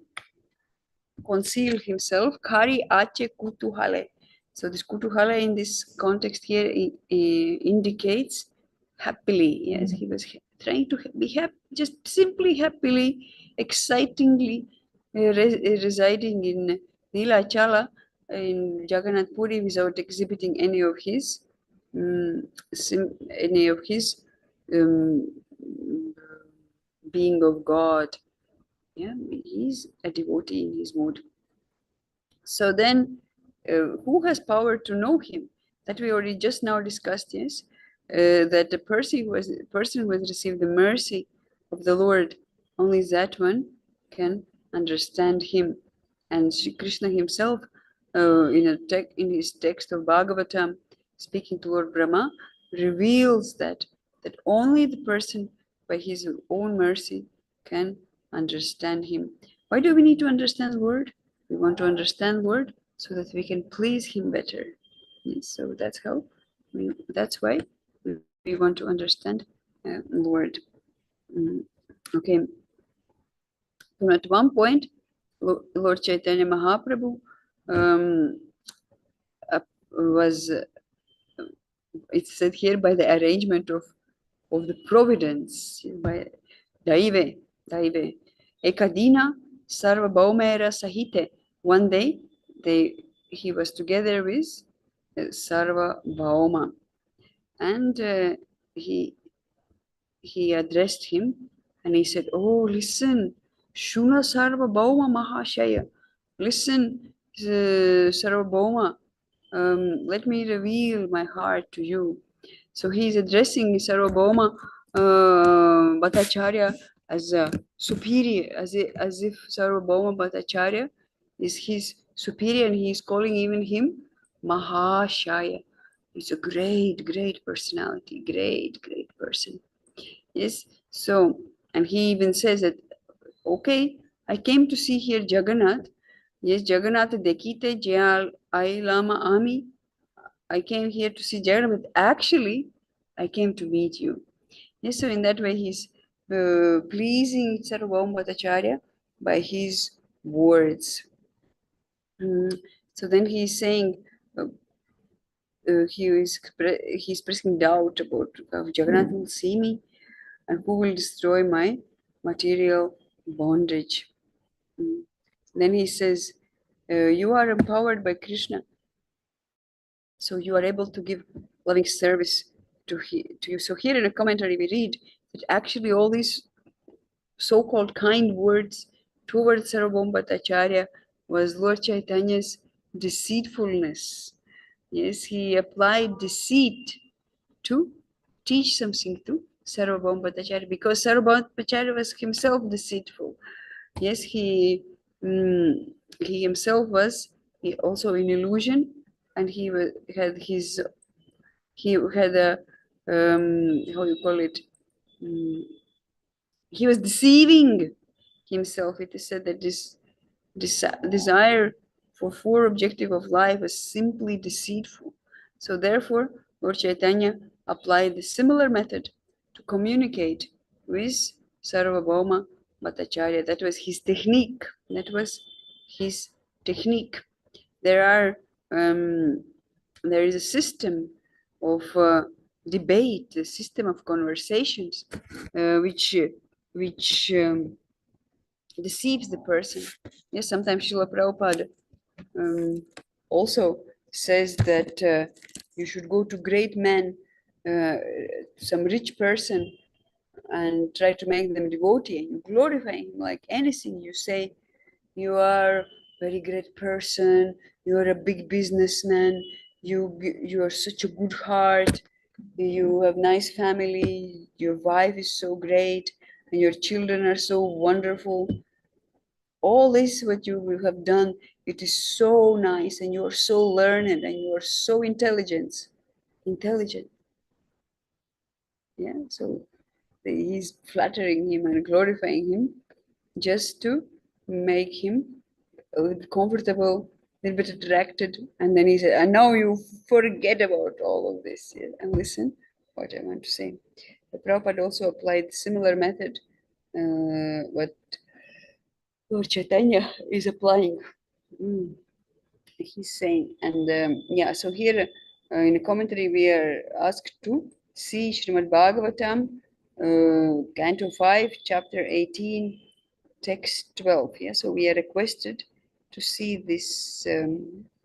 conceal himself. Kari Ache Kutuhale. So this Kutuhale in this context here indicates happily. Yes, he was trying to be happy, just simply happily, excitingly residing in Nilachala in Jagannath Puri without exhibiting any of his um, being of God. Yeah, he's a devotee in his mood. So then, who has power to know him? That we already just now discussed, yes? That the person who has received the mercy of the Lord, only that one can understand him. And Sri Krishna himself, in his text of Bhagavatam, speaking to Lord Brahma, reveals that only the person by his own mercy can understand him. Why do we need to understand the Lord? We want to understand Lord so that we can please him better. Yes, so that's how that's why we want to understand Lord. Okay. So at one point, Lord Chaitanya Mahaprabhu was, it's said here, by the arrangement of the providence, by Daive, Ekadina Sarva Bhaumera Sahite. One day, he was together with Sarva Bhauma, and he addressed him and he said, "Oh, listen, Shuna Sarva Bhauma Mahashaya, listen, Sarva Bhauma, let me reveal my heart to you." So he is addressing Sarvabhauma Bhattacharya as a superior, as if Sarvabhauma Bhattacharya is his superior, and he is calling even him Mahashaya. He's a great, great personality, great, great person. Yes. So, and he even says that, okay, I came to see here Jagannath. Yes, Jagannath Dekite Jayal Ai Lama Ami. I came here to see Jagannath, but actually, I came to meet you. Yes, so in that way, he's pleasing Sarvabhauma Bhattacharya by his words. So then he's saying, he's expressing doubt about if Jagannath will see me and who will destroy my material bondage. Then he says, you are empowered by Krishna, so you are able to give loving service to you. So here in a commentary we read that actually all these so-called kind words towards Sarvabhauma Bhattacharya was Lord Chaitanya's deceitfulness. Yes, he applied deceit to teach something to Sarvabhauma Bhattacharya, because Sarvabhauma Bhattacharya was himself deceitful. Yes, he himself was also in illusion, and he had a how you call it, he was deceiving himself. It is said that this desire for four objective of life was simply deceitful. So therefore, Lord Chaitanya applied the similar method to communicate with Sarvabhauma Bhattacharya. That was his technique. There is a system of debate, a system of conversations, which deceives the person. Yes, sometimes Srila Prabhupada also says that you should go to great men some rich person and try to make them devotee, and you glorify him like anything. You say, you are a very great person, you are a big businessman, you are such a good heart, you have nice family, your wife is so great, and your children are so wonderful. All this what you have done, it is so nice, and you are so learned, and you are so intelligent. Yeah, so he's flattering him and glorifying him just to make him a little bit comfortable, a little bit attracted. And then he said, and now you forget about all of this, yeah, and listen what I want to say. The Prabhupada also applied similar method, what Lord Chaitanya is applying. He's saying, and yeah, so here in the commentary we are asked to see Srimad Bhagavatam, Canto 5, Chapter 18, Text 12. Yeah, so we are requested to see this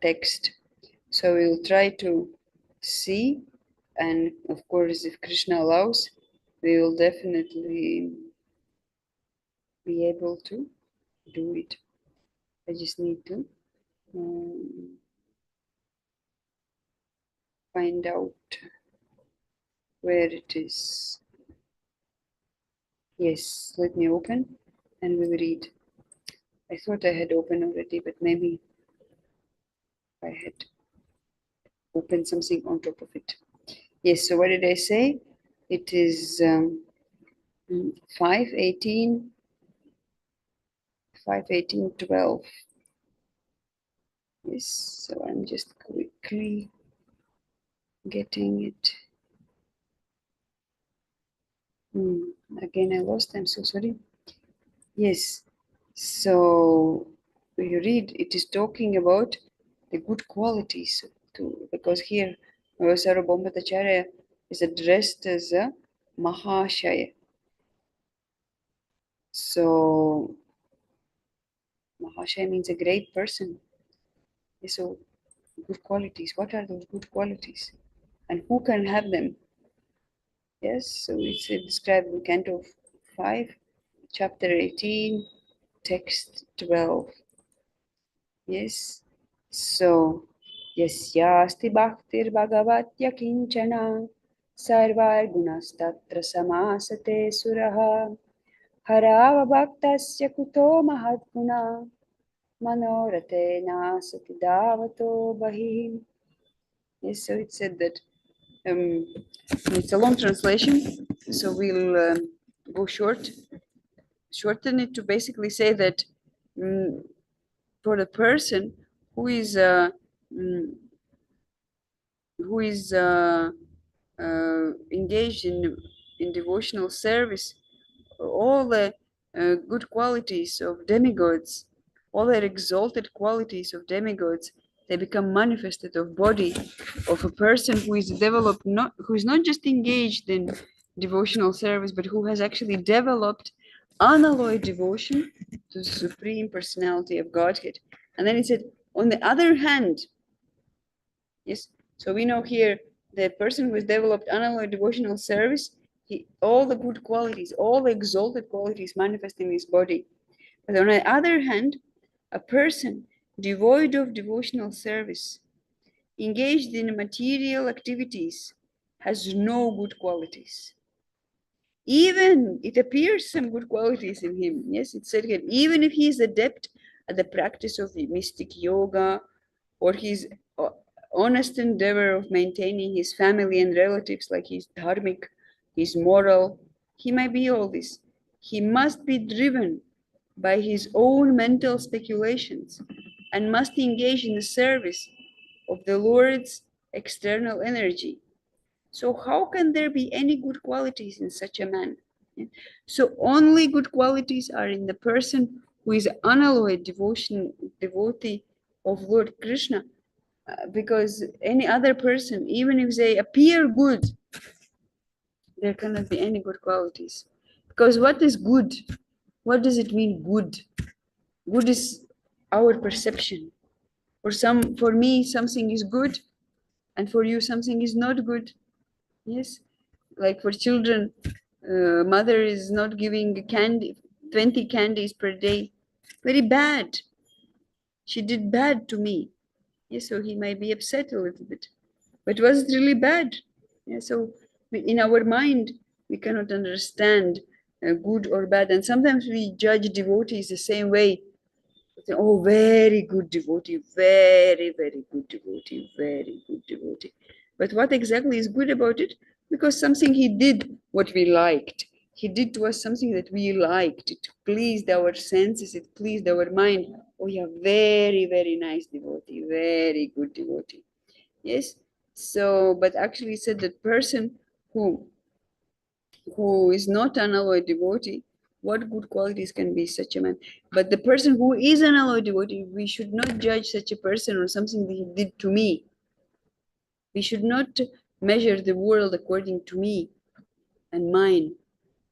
text. So we'll try to see, and of course, if Krishna allows, we will definitely be able to do it. I just need to find out where it is. Yes, let me open and we'll read. I thought I had opened already, but maybe I had opened something on top of it. Yes, so what did I say? It is 5:18, 5:18:12. Yes, so I'm just quickly getting it. Again, I lost, I'm so sorry. Yes, so you read, it is talking about the good qualities too, because here Sarvabhaumacharya is addressed as a Mahashaya. So Mahashaya means a great person. So good qualities, what are those good qualities? And who can have them? Yes, so it's described in Canto 5, Chapter 18, Text 12. Yes, so yasyasti bhaktir bhagavatya kinchana sarvar gunastatra samasate suraha harava bhaktasya kuto mahatguna manorate nasati davato bahim. Yes, so it said that it's a long translation, so we'll go shorten it to basically say that for the person who is engaged in devotional service, all the good qualities of demigods, all the exalted qualities of demigods, they become manifested of body of a person who is developed, who is not just engaged in devotional service, but who has actually developed unalloyed devotion to the Supreme Personality of Godhead. And then it said, on the other hand, yes, so we know here the person who has developed unalloyed devotional service, all the good qualities, all the exalted qualities manifest in his body. But on the other hand, a person devoid of devotional service, engaged in material activities, has no good qualities. Even it appears some good qualities in him. Yes, it said here, even if he is adept at the practice of mystic yoga, or his honest endeavor of maintaining his family and relatives, like he's dharmic, he's moral, he might be all this. He must be driven by his own mental speculations and must engage in the service of the Lord's external energy. So how can there be any good qualities in such a man? So only good qualities are in the person who is unalloyed devotee of Lord Krishna, because any other person, even if they appear good, there cannot be any good qualities. Because what is good? What does it mean, good? Good is our perception. For me, something is good, and for you, something is not good. Yes, like for children, mother is not giving candy, 20 candies per day. Very bad. She did bad to me. Yes, so he might be upset a little bit. But was it really bad? Yeah, so in our mind, we cannot understand good or bad. And sometimes we judge devotees the same way. Oh, very good devotee, very, very good devotee, very good devotee. But what exactly is good about it? Because something he did what we liked. He did to us something that we liked. It pleased our senses, it pleased our mind. Oh, yeah, very, very nice devotee, very good devotee. Yes. So, but actually it said that person who is not an alloyed devotee, what good qualities can be such a man? But the person who is an alloyed devotee, we should not judge such a person on something that he did to me. We should not measure the world according to me and mine.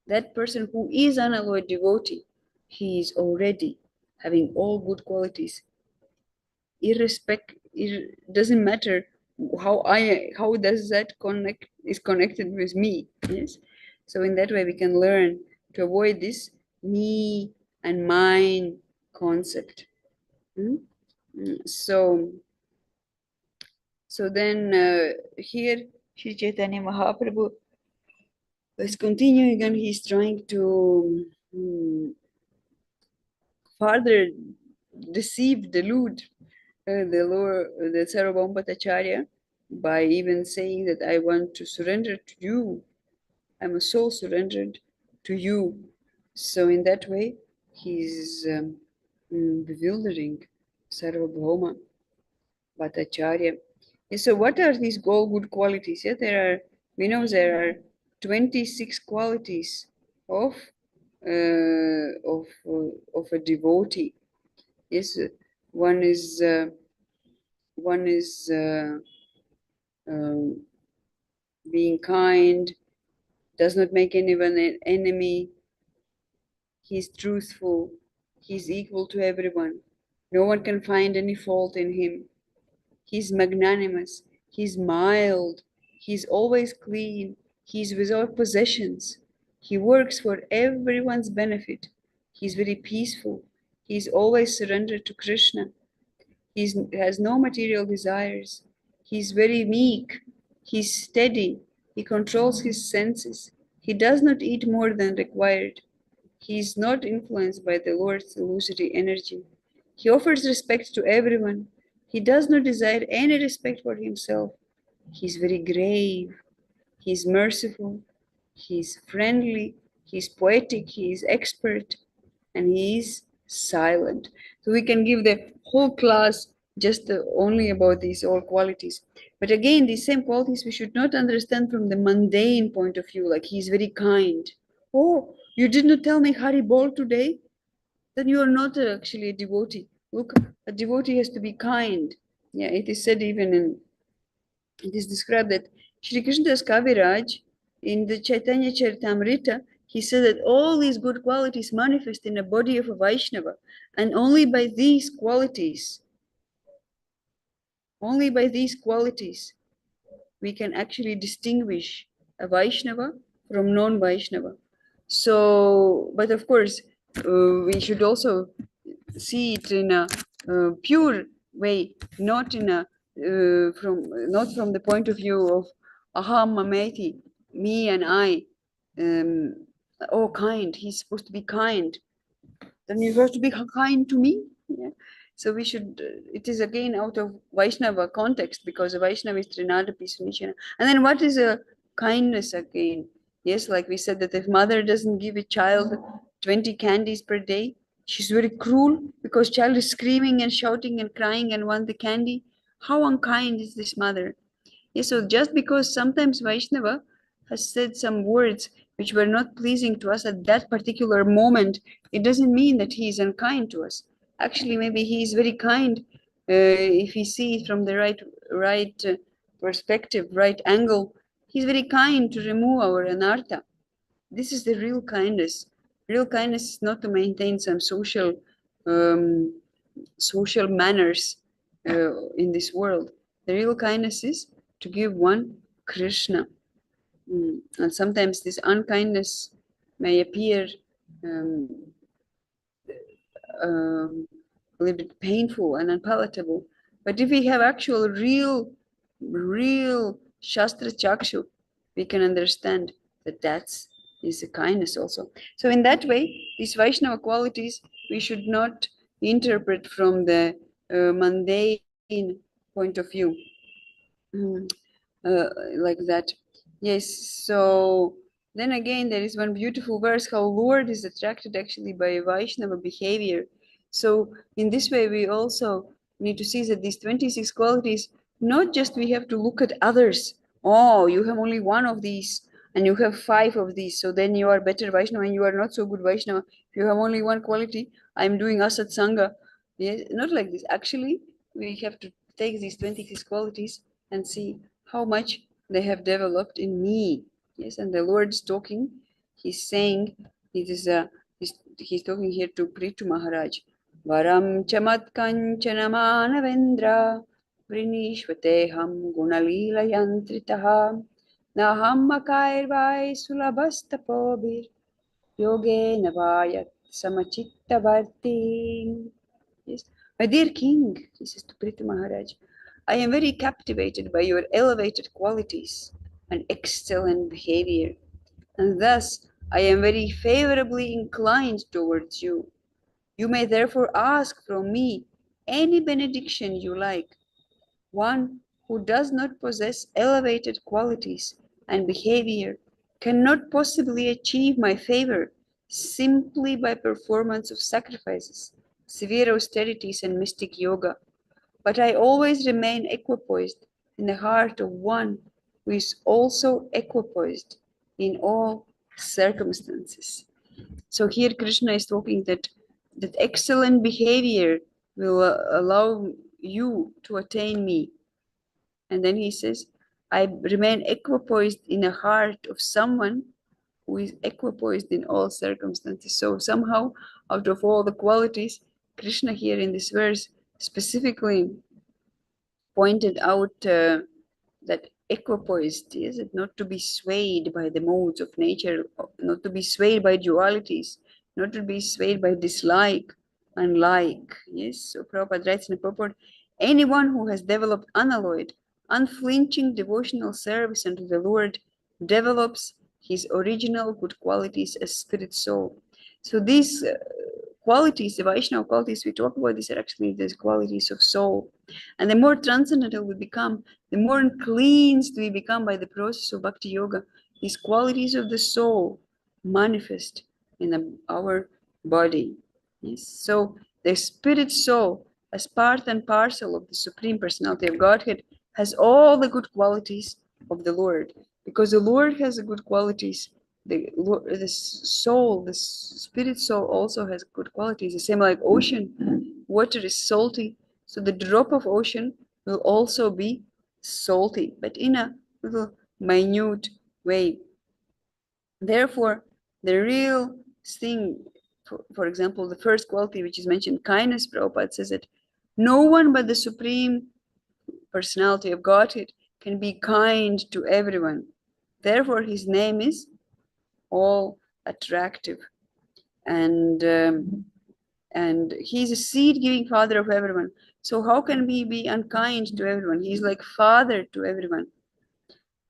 That person who is an alloyed devotee, he is already having all good qualities. It doesn't matter how does that is connected with me. Yes, so in that way we can learn to avoid this me and mine concept. Mm? So then here Sri Chaitanya Mahaprabhu is continuing, and he's trying to further deceive, delude the Sarvabhauma Bhattacharya by even saying that I want to surrender to you. I'm a soul surrendered to you. So in that way, he's bewildering Sarvabhauma Bhattacharya. Yeah, so what are these good qualities? Yeah, we know there are 26 qualities of a devotee. Yes, one is one is um, being kind, does not make anyone an enemy. He's truthful. He's equal to everyone. No one can find any fault in him. He's magnanimous. He's mild. He's always clean. He's without possessions. He works for everyone's benefit. He's very peaceful. He's always surrendered to Krishna. He has no material desires. He's very meek. He's steady. He controls his senses. He does not eat more than required. He is not influenced by the Lord's illusory energy. He offers respect to everyone. He does not desire any respect for himself. He is very grave. He is merciful. He is friendly. He is poetic. He is expert. And he is silent. So we can give the whole class just only about these all qualities. But again, these same qualities we should not understand from the mundane point of view, like he is very kind. Oh, you did not tell me Hari Bol today? Then you are not actually a devotee. Look, a devotee has to be kind. Yeah, it is said even it is described that Shri Krishnadas Kaviraj in the Chaitanya Charitamrita, he said that all these good qualities manifest in a body of a Vaishnava, and only by these qualities, we can actually distinguish a Vaishnava from non-Vaishnava. So, but of course, we should also see it in a pure way, not in a not from the point of view of aham mameti, me and I. Oh, kind. He's supposed to be kind. Then you have to be kind to me. Yeah. So we should. It is again out of Vaishnava context, because a Vaishnava is Trinadapi Sunishana. And then what is a kindness again? Yes, like we said that if mother doesn't give a child 20 candies per day, she's very cruel because child is screaming and shouting and crying and want the candy. How unkind is this mother? Yes, so just because sometimes Vaishnava has said some words which were not pleasing to us at that particular moment, it doesn't mean that he is unkind to us. Actually, maybe he is very kind if he sees it from the right perspective, right angle. He's very kind to remove our anartha. This is the real kindness. Real kindness is not to maintain some um, social manners in this world. The real kindness is to give one Krishna. And sometimes this unkindness may appear um, a little bit painful and unpalatable. But if we have actual, real Shastra Chakshu, we can understand that that's is a kindness also. So in that way, these Vaishnava qualities, we should not interpret from the mundane point of view. Like that. Yes, so then again, there is one beautiful verse how Lord is attracted actually by Vaishnava behavior. So in this way, we also need to see that these 26 qualities, not just we have to look at others. Oh, you have only one of these and you have 5 of these. So then you are better Vaishnava and you are not so good Vaishnava. If you have only one quality, I'm doing Asat Sangha. Yes, not like this. Actually, we have to take these 26 qualities and see how much they have developed in me. Yes, and the Lord is talking. He's saying, it is he's talking here to Prithu Maharaj. Varam chamat kanchana manavendra vrinishvateham gunalila yantritaha naham makairvai sulabastapobir yoge navayat samachitta bharti. Yes. My dear king, he says to Prithu Maharaj, I am very captivated by your elevated qualities and excellent behavior, and thus I am very favorably inclined towards you. You may therefore ask from me any benediction you like. One who does not possess elevated qualities and behavior cannot possibly achieve my favor simply by performance of sacrifices, severe austerities, and mystic yoga. But I always remain equipoised in the heart of one who is also equipoised in all circumstances. So here Krishna is talking that excellent behavior will allow you to attain me. And then he says, I remain equipoised in the heart of someone who is equipoised in all circumstances. So somehow, out of all the qualities, Krishna here in this verse specifically pointed out that equipoised is it not to be swayed by the modes of nature, not to be swayed by dualities, not to be swayed by dislike and like. Yes, so Prabhupada writes in the purport, anyone who has developed unalloyed, unflinching devotional service unto the Lord develops his original good qualities as spirit soul. So these qualities, the Vaishnava qualities we talk about, these are actually these qualities of soul. And the more transcendental we become, the more cleansed we become by the process of bhakti yoga. These qualities of the soul manifest in our body. Yes? So the spirit soul, as part and parcel of the Supreme Personality of Godhead, has all the good qualities of the Lord. Because the Lord has the good qualities, the soul, the spirit soul also has good qualities. The same like ocean, water is salty, so the drop of ocean will also be salty, but in a little minute way. Therefore, the real thing, for example, the first quality which is mentioned, kindness, Prabhupada says that no one but the Supreme Personality of Godhead can be kind to everyone. Therefore, his name is all attractive, and he's a seed-giving father of everyone. So how can we be unkind to everyone? He's like father to everyone.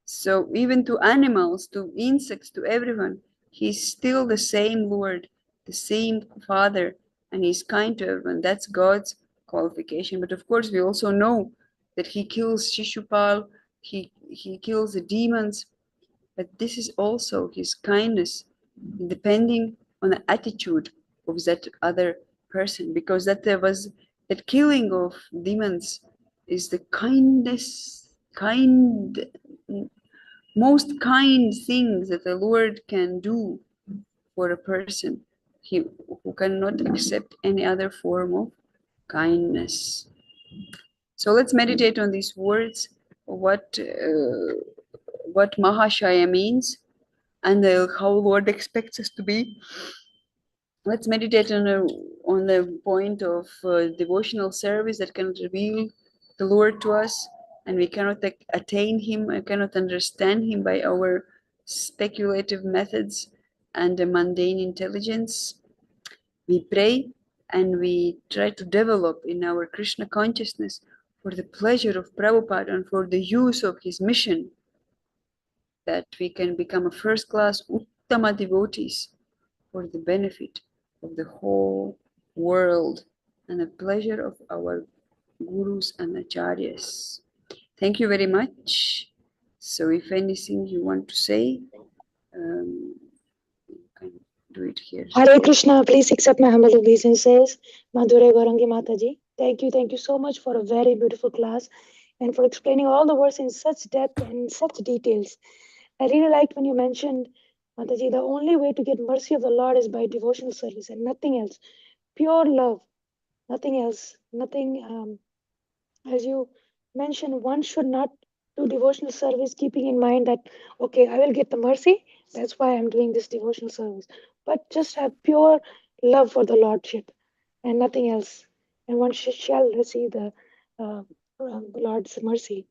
So even to animals, to insects, to everyone, he's still the same Lord, the same father, and he's kind to everyone. That's God's qualification. But of course, we also know that he kills Shishupal, he kills the demons, but this is also his kindness, depending on the attitude of that other person, because that killing of demons is the most kind thing that the Lord can do for a person who cannot accept any other form of kindness. So let's meditate on these words, what Mahashaya means, and how Lord expects us to be. Let's meditate on the point of devotional service that can reveal the Lord to us, and we cannot attain Him, I cannot understand Him by our speculative methods and a mundane intelligence. We pray and we try to develop in our Krishna consciousness for the pleasure of Prabhupada and for the use of his mission, that we can become a first-class Uttama devotees for the benefit of the whole world and the pleasure of our gurus and acharyas. Thank you very much. So if anything you want to say, you can do it here. Hare Krishna, please accept my humble obeisances. Madhurya Gaurangi Mataji. Thank you so much for a very beautiful class and for explaining all the words in such depth and in such details. I really liked when you mentioned, Mataji, the only way to get mercy of the Lord is by devotional service and nothing else. Pure love, nothing else. Nothing, as you mentioned, one should not do devotional service keeping in mind that, okay, I will get the mercy. That's why I'm doing this devotional service. But just have pure love for the Lordship and nothing else. And one shall receive the Lord's mercy.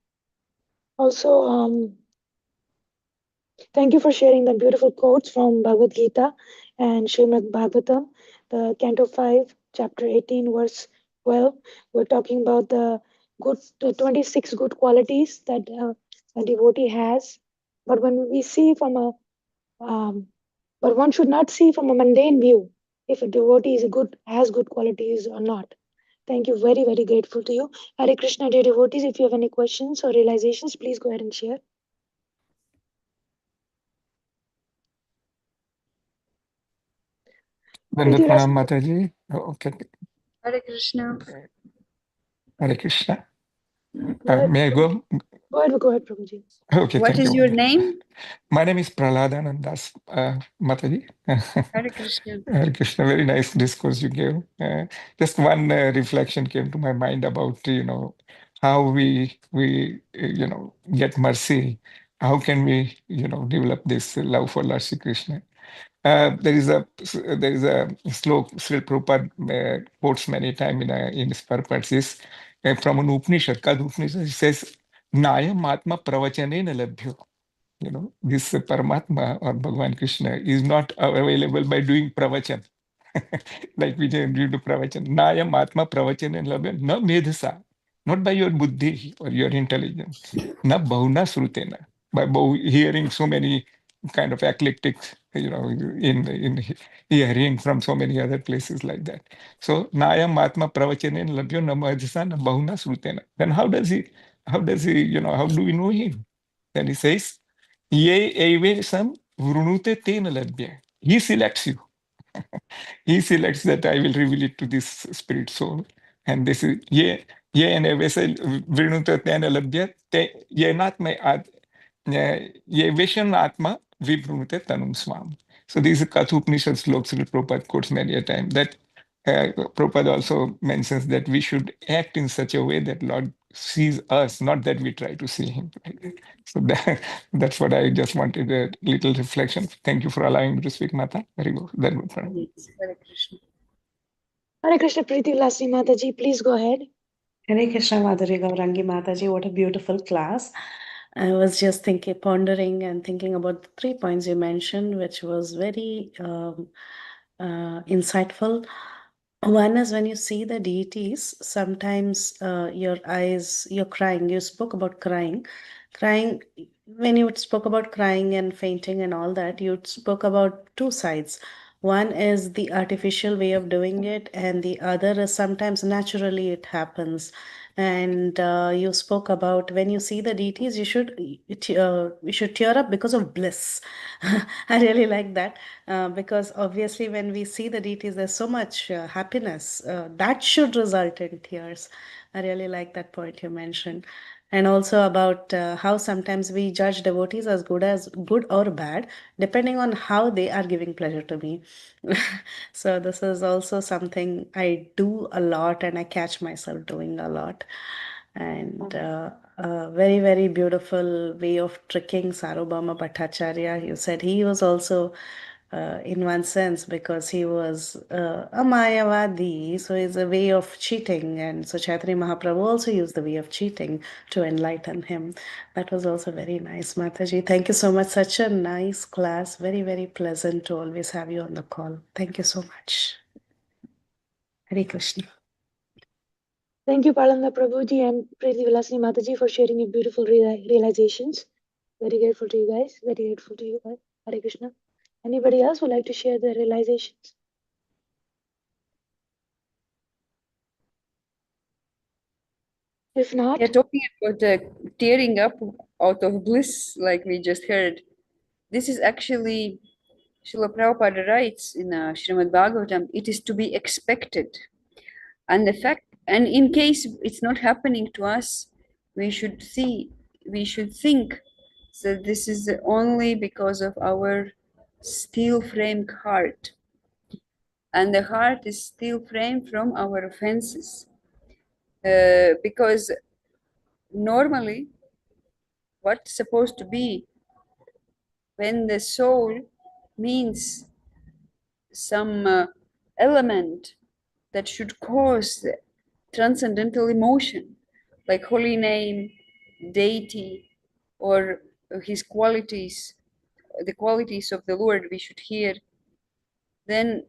Also, thank you for sharing the beautiful quotes from Bhagavad Gita and Srimad Bhagavatam, the Canto 5, Chapter 18, verse 12. We're talking about the 26 good qualities that a devotee has. But when we see from but one should not see from a mundane view if a devotee has good qualities or not. Thank you. Very, very grateful to you. Hare Krishna, dear devotees. If you have any questions or realizations, please go ahead and share. Dandat Pranam Mataji. Okay. Hare Krishna. Hare Krishna. Go May I go? Go ahead, Prabhuji. Okay, What thank is you. your name? My name is Praladan Das Mataji. Hare Krishna. Hare Krishna, very nice discourse you gave. Just one reflection came to my mind about, how we get mercy. How can we, develop this love for Lord Shri Krishna? There is a slok Srila Prabhupada quotes many times in his purposes from an Upanishad. Kad Upanishad, he says, Nayam Atma Pravachane Labhyo. This Paramatma or Bhagavan Krishna is not available by doing pravachan. Like we do pravachan. Nayam Atma Pravachane Labhyo, na medhasa. Not by your buddhi or your intelligence. Na bahuna srutena. By hearing so many kind of eclectic, in hearing from so many other places like that. So Nayam Atma Pravachane Labhyo na medhasa na bahuna srutena. Then how do we know him? Then he says, Ye evesam vrunute tena labhya. He selects you. He selects that I will reveal it to this spirit soul. And this is ye and evesa vrunute tena labhya. Ye not my ye veshan atma vibrunute tanum swam. So these are Kathopanishad sloks that Prabhupada quotes many a time. That Prabhupada also mentions that we should act in such a way that Lord sees us, not that we try to see him. So that's what I just wanted, a little reflection. Thank you for allowing me to speak, Mata. Very good. That good. Yes, Hare Krishna. Hare Krishna, Preeti Lasri Mataji, please go ahead. Hare Krishna Madhurya Gaurangi Mataji, what a beautiful class. I was just pondering and thinking about the 3 points you mentioned, which was very insightful. One is when you see the deities, sometimes you're crying. You spoke about crying. When you spoke about crying and fainting and all that, you spoke about two sides. One is the artificial way of doing it, and the other is sometimes naturally it happens. And you spoke about when you see the deities, you should tear up because of bliss. I really like that because obviously when we see the deities, there's so much happiness that should result in tears. I really like that point you mentioned. And also about how sometimes we judge devotees as good or bad, depending on how they are giving pleasure to me. So this is also something I do a lot, and I catch myself doing a lot. And a very, very beautiful way of tricking Sarvabhauma Bhattacharya. You said he was also in one sense, because he was a Mayavadi, so it's a way of cheating. And so Chaitanya Mahaprabhu also used the way of cheating to enlighten him. That was also very nice, Mataji. Thank you so much. Such a nice class. Very, very pleasant to always have you on the call. Thank you so much. Hare Krishna. Thank you, Palanda Prabhuji and Preeti Vilasini Mataji, for sharing your beautiful realizations. Very grateful to you guys. Very grateful to you guys. Hare Krishna. Anybody else would like to share their realizations? If not, Yeah, talking about tearing up out of bliss, like we just heard, this is actually, Srila Prabhupada writes in Srimad Bhagavatam, it is to be expected. And the fact, and in case it's not happening to us, we should think that this is only because of our steel framed heart. And the heart is steel framed from our offenses. Because normally, what's supposed to be when the soul means some element that should cause transcendental emotion, like holy name, deity, or his qualities, the qualities of the Lord we should hear, then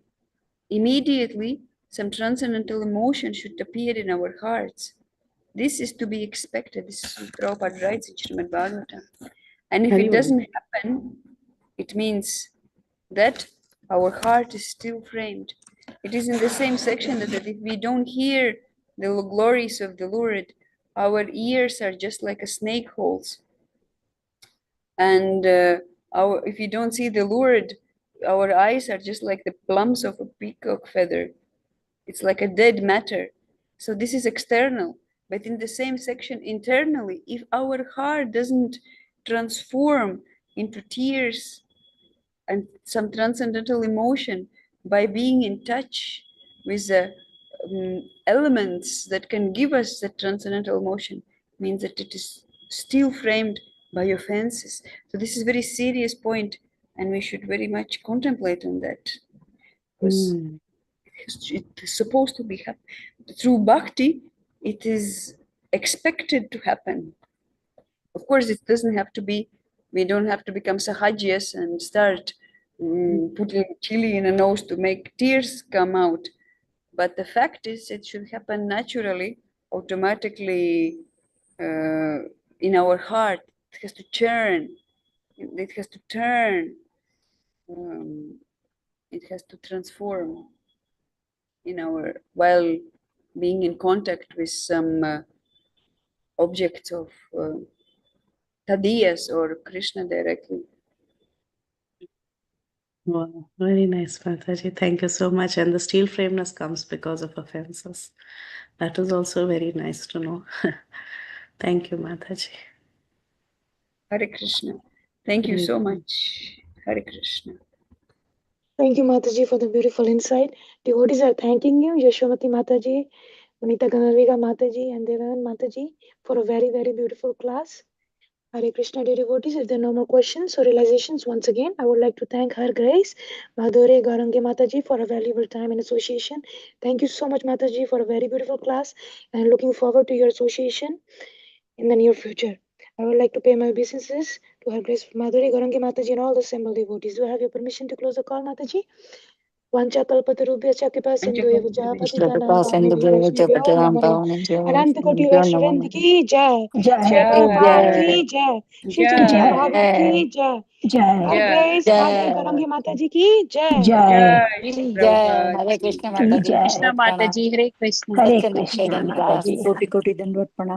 immediately some transcendental emotion should appear in our hearts. This is to be expected. This is what Prabhupada writes in Srimad Bhagavatam. And if it doesn't happen, it means that our heart is still framed. It is in the same section that if we don't hear the glories of the Lord, our ears are just like a snake holes. And if you don't see the Lord, our eyes are just like the plums of a peacock feather. It's like a dead matter. So this is external. But in the same section, internally, if our heart doesn't transform into tears and some transcendental emotion by being in touch with the elements that can give us the transcendental emotion, means that it is still framed by offenses. So this is a very serious point, and we should very much contemplate on that. Because it is supposed to be through bhakti, it is expected to happen. Of course, it doesn't have to be, we don't have to become sahajias and start putting chili in a nose to make tears come out. But the fact is, it should happen naturally, automatically in our heart. It has to churn. It has to turn. It has to transform in our, while being in contact with some objects of Tadiyas or Krishna directly. Wow, very nice, Mataji. Thank you so much. And the steel frameness comes because of offenses. That is also very nice to know. Thank you, Mataji. Hare Krishna. Thank you so much. Hare Krishna. thank you, Mataji, for the beautiful insight. Devotees are thanking you, Yashwamati Mataji, Vanita Ganarviga Mataji, and Devan Mataji, for a very, very beautiful class. Hare Krishna, dear devotees. If there are no more questions or realizations, once again, I would like to thank Her Grace, Madhurya Gaurangi Mataji, for a valuable time and association. Thank you so much, Mataji, for a very beautiful class, and looking forward to your association in the near future. I would like to pay my obeisances to Her Grace Madhurya Gaurangi Mataji and all the assembled devotees. Do I have your permission to close the call, Mataji? Vancha kalpatarubhya kripa sindhu evaja patitanam pavanebhyo vaishnavyo namo namo Ananta Koti Vaishnav ki jai, Srila Prabhupada ki jai, Shri Chaitanya Bhagavat ki jai, Her Grace Madhurya Gaurangi Mataji ki jai. Jai Jai Prabhupada. Hare Krishna Mataji, Hare Krishna. Hare Krishna Jai Mataji. Koti koti dandavat pranam.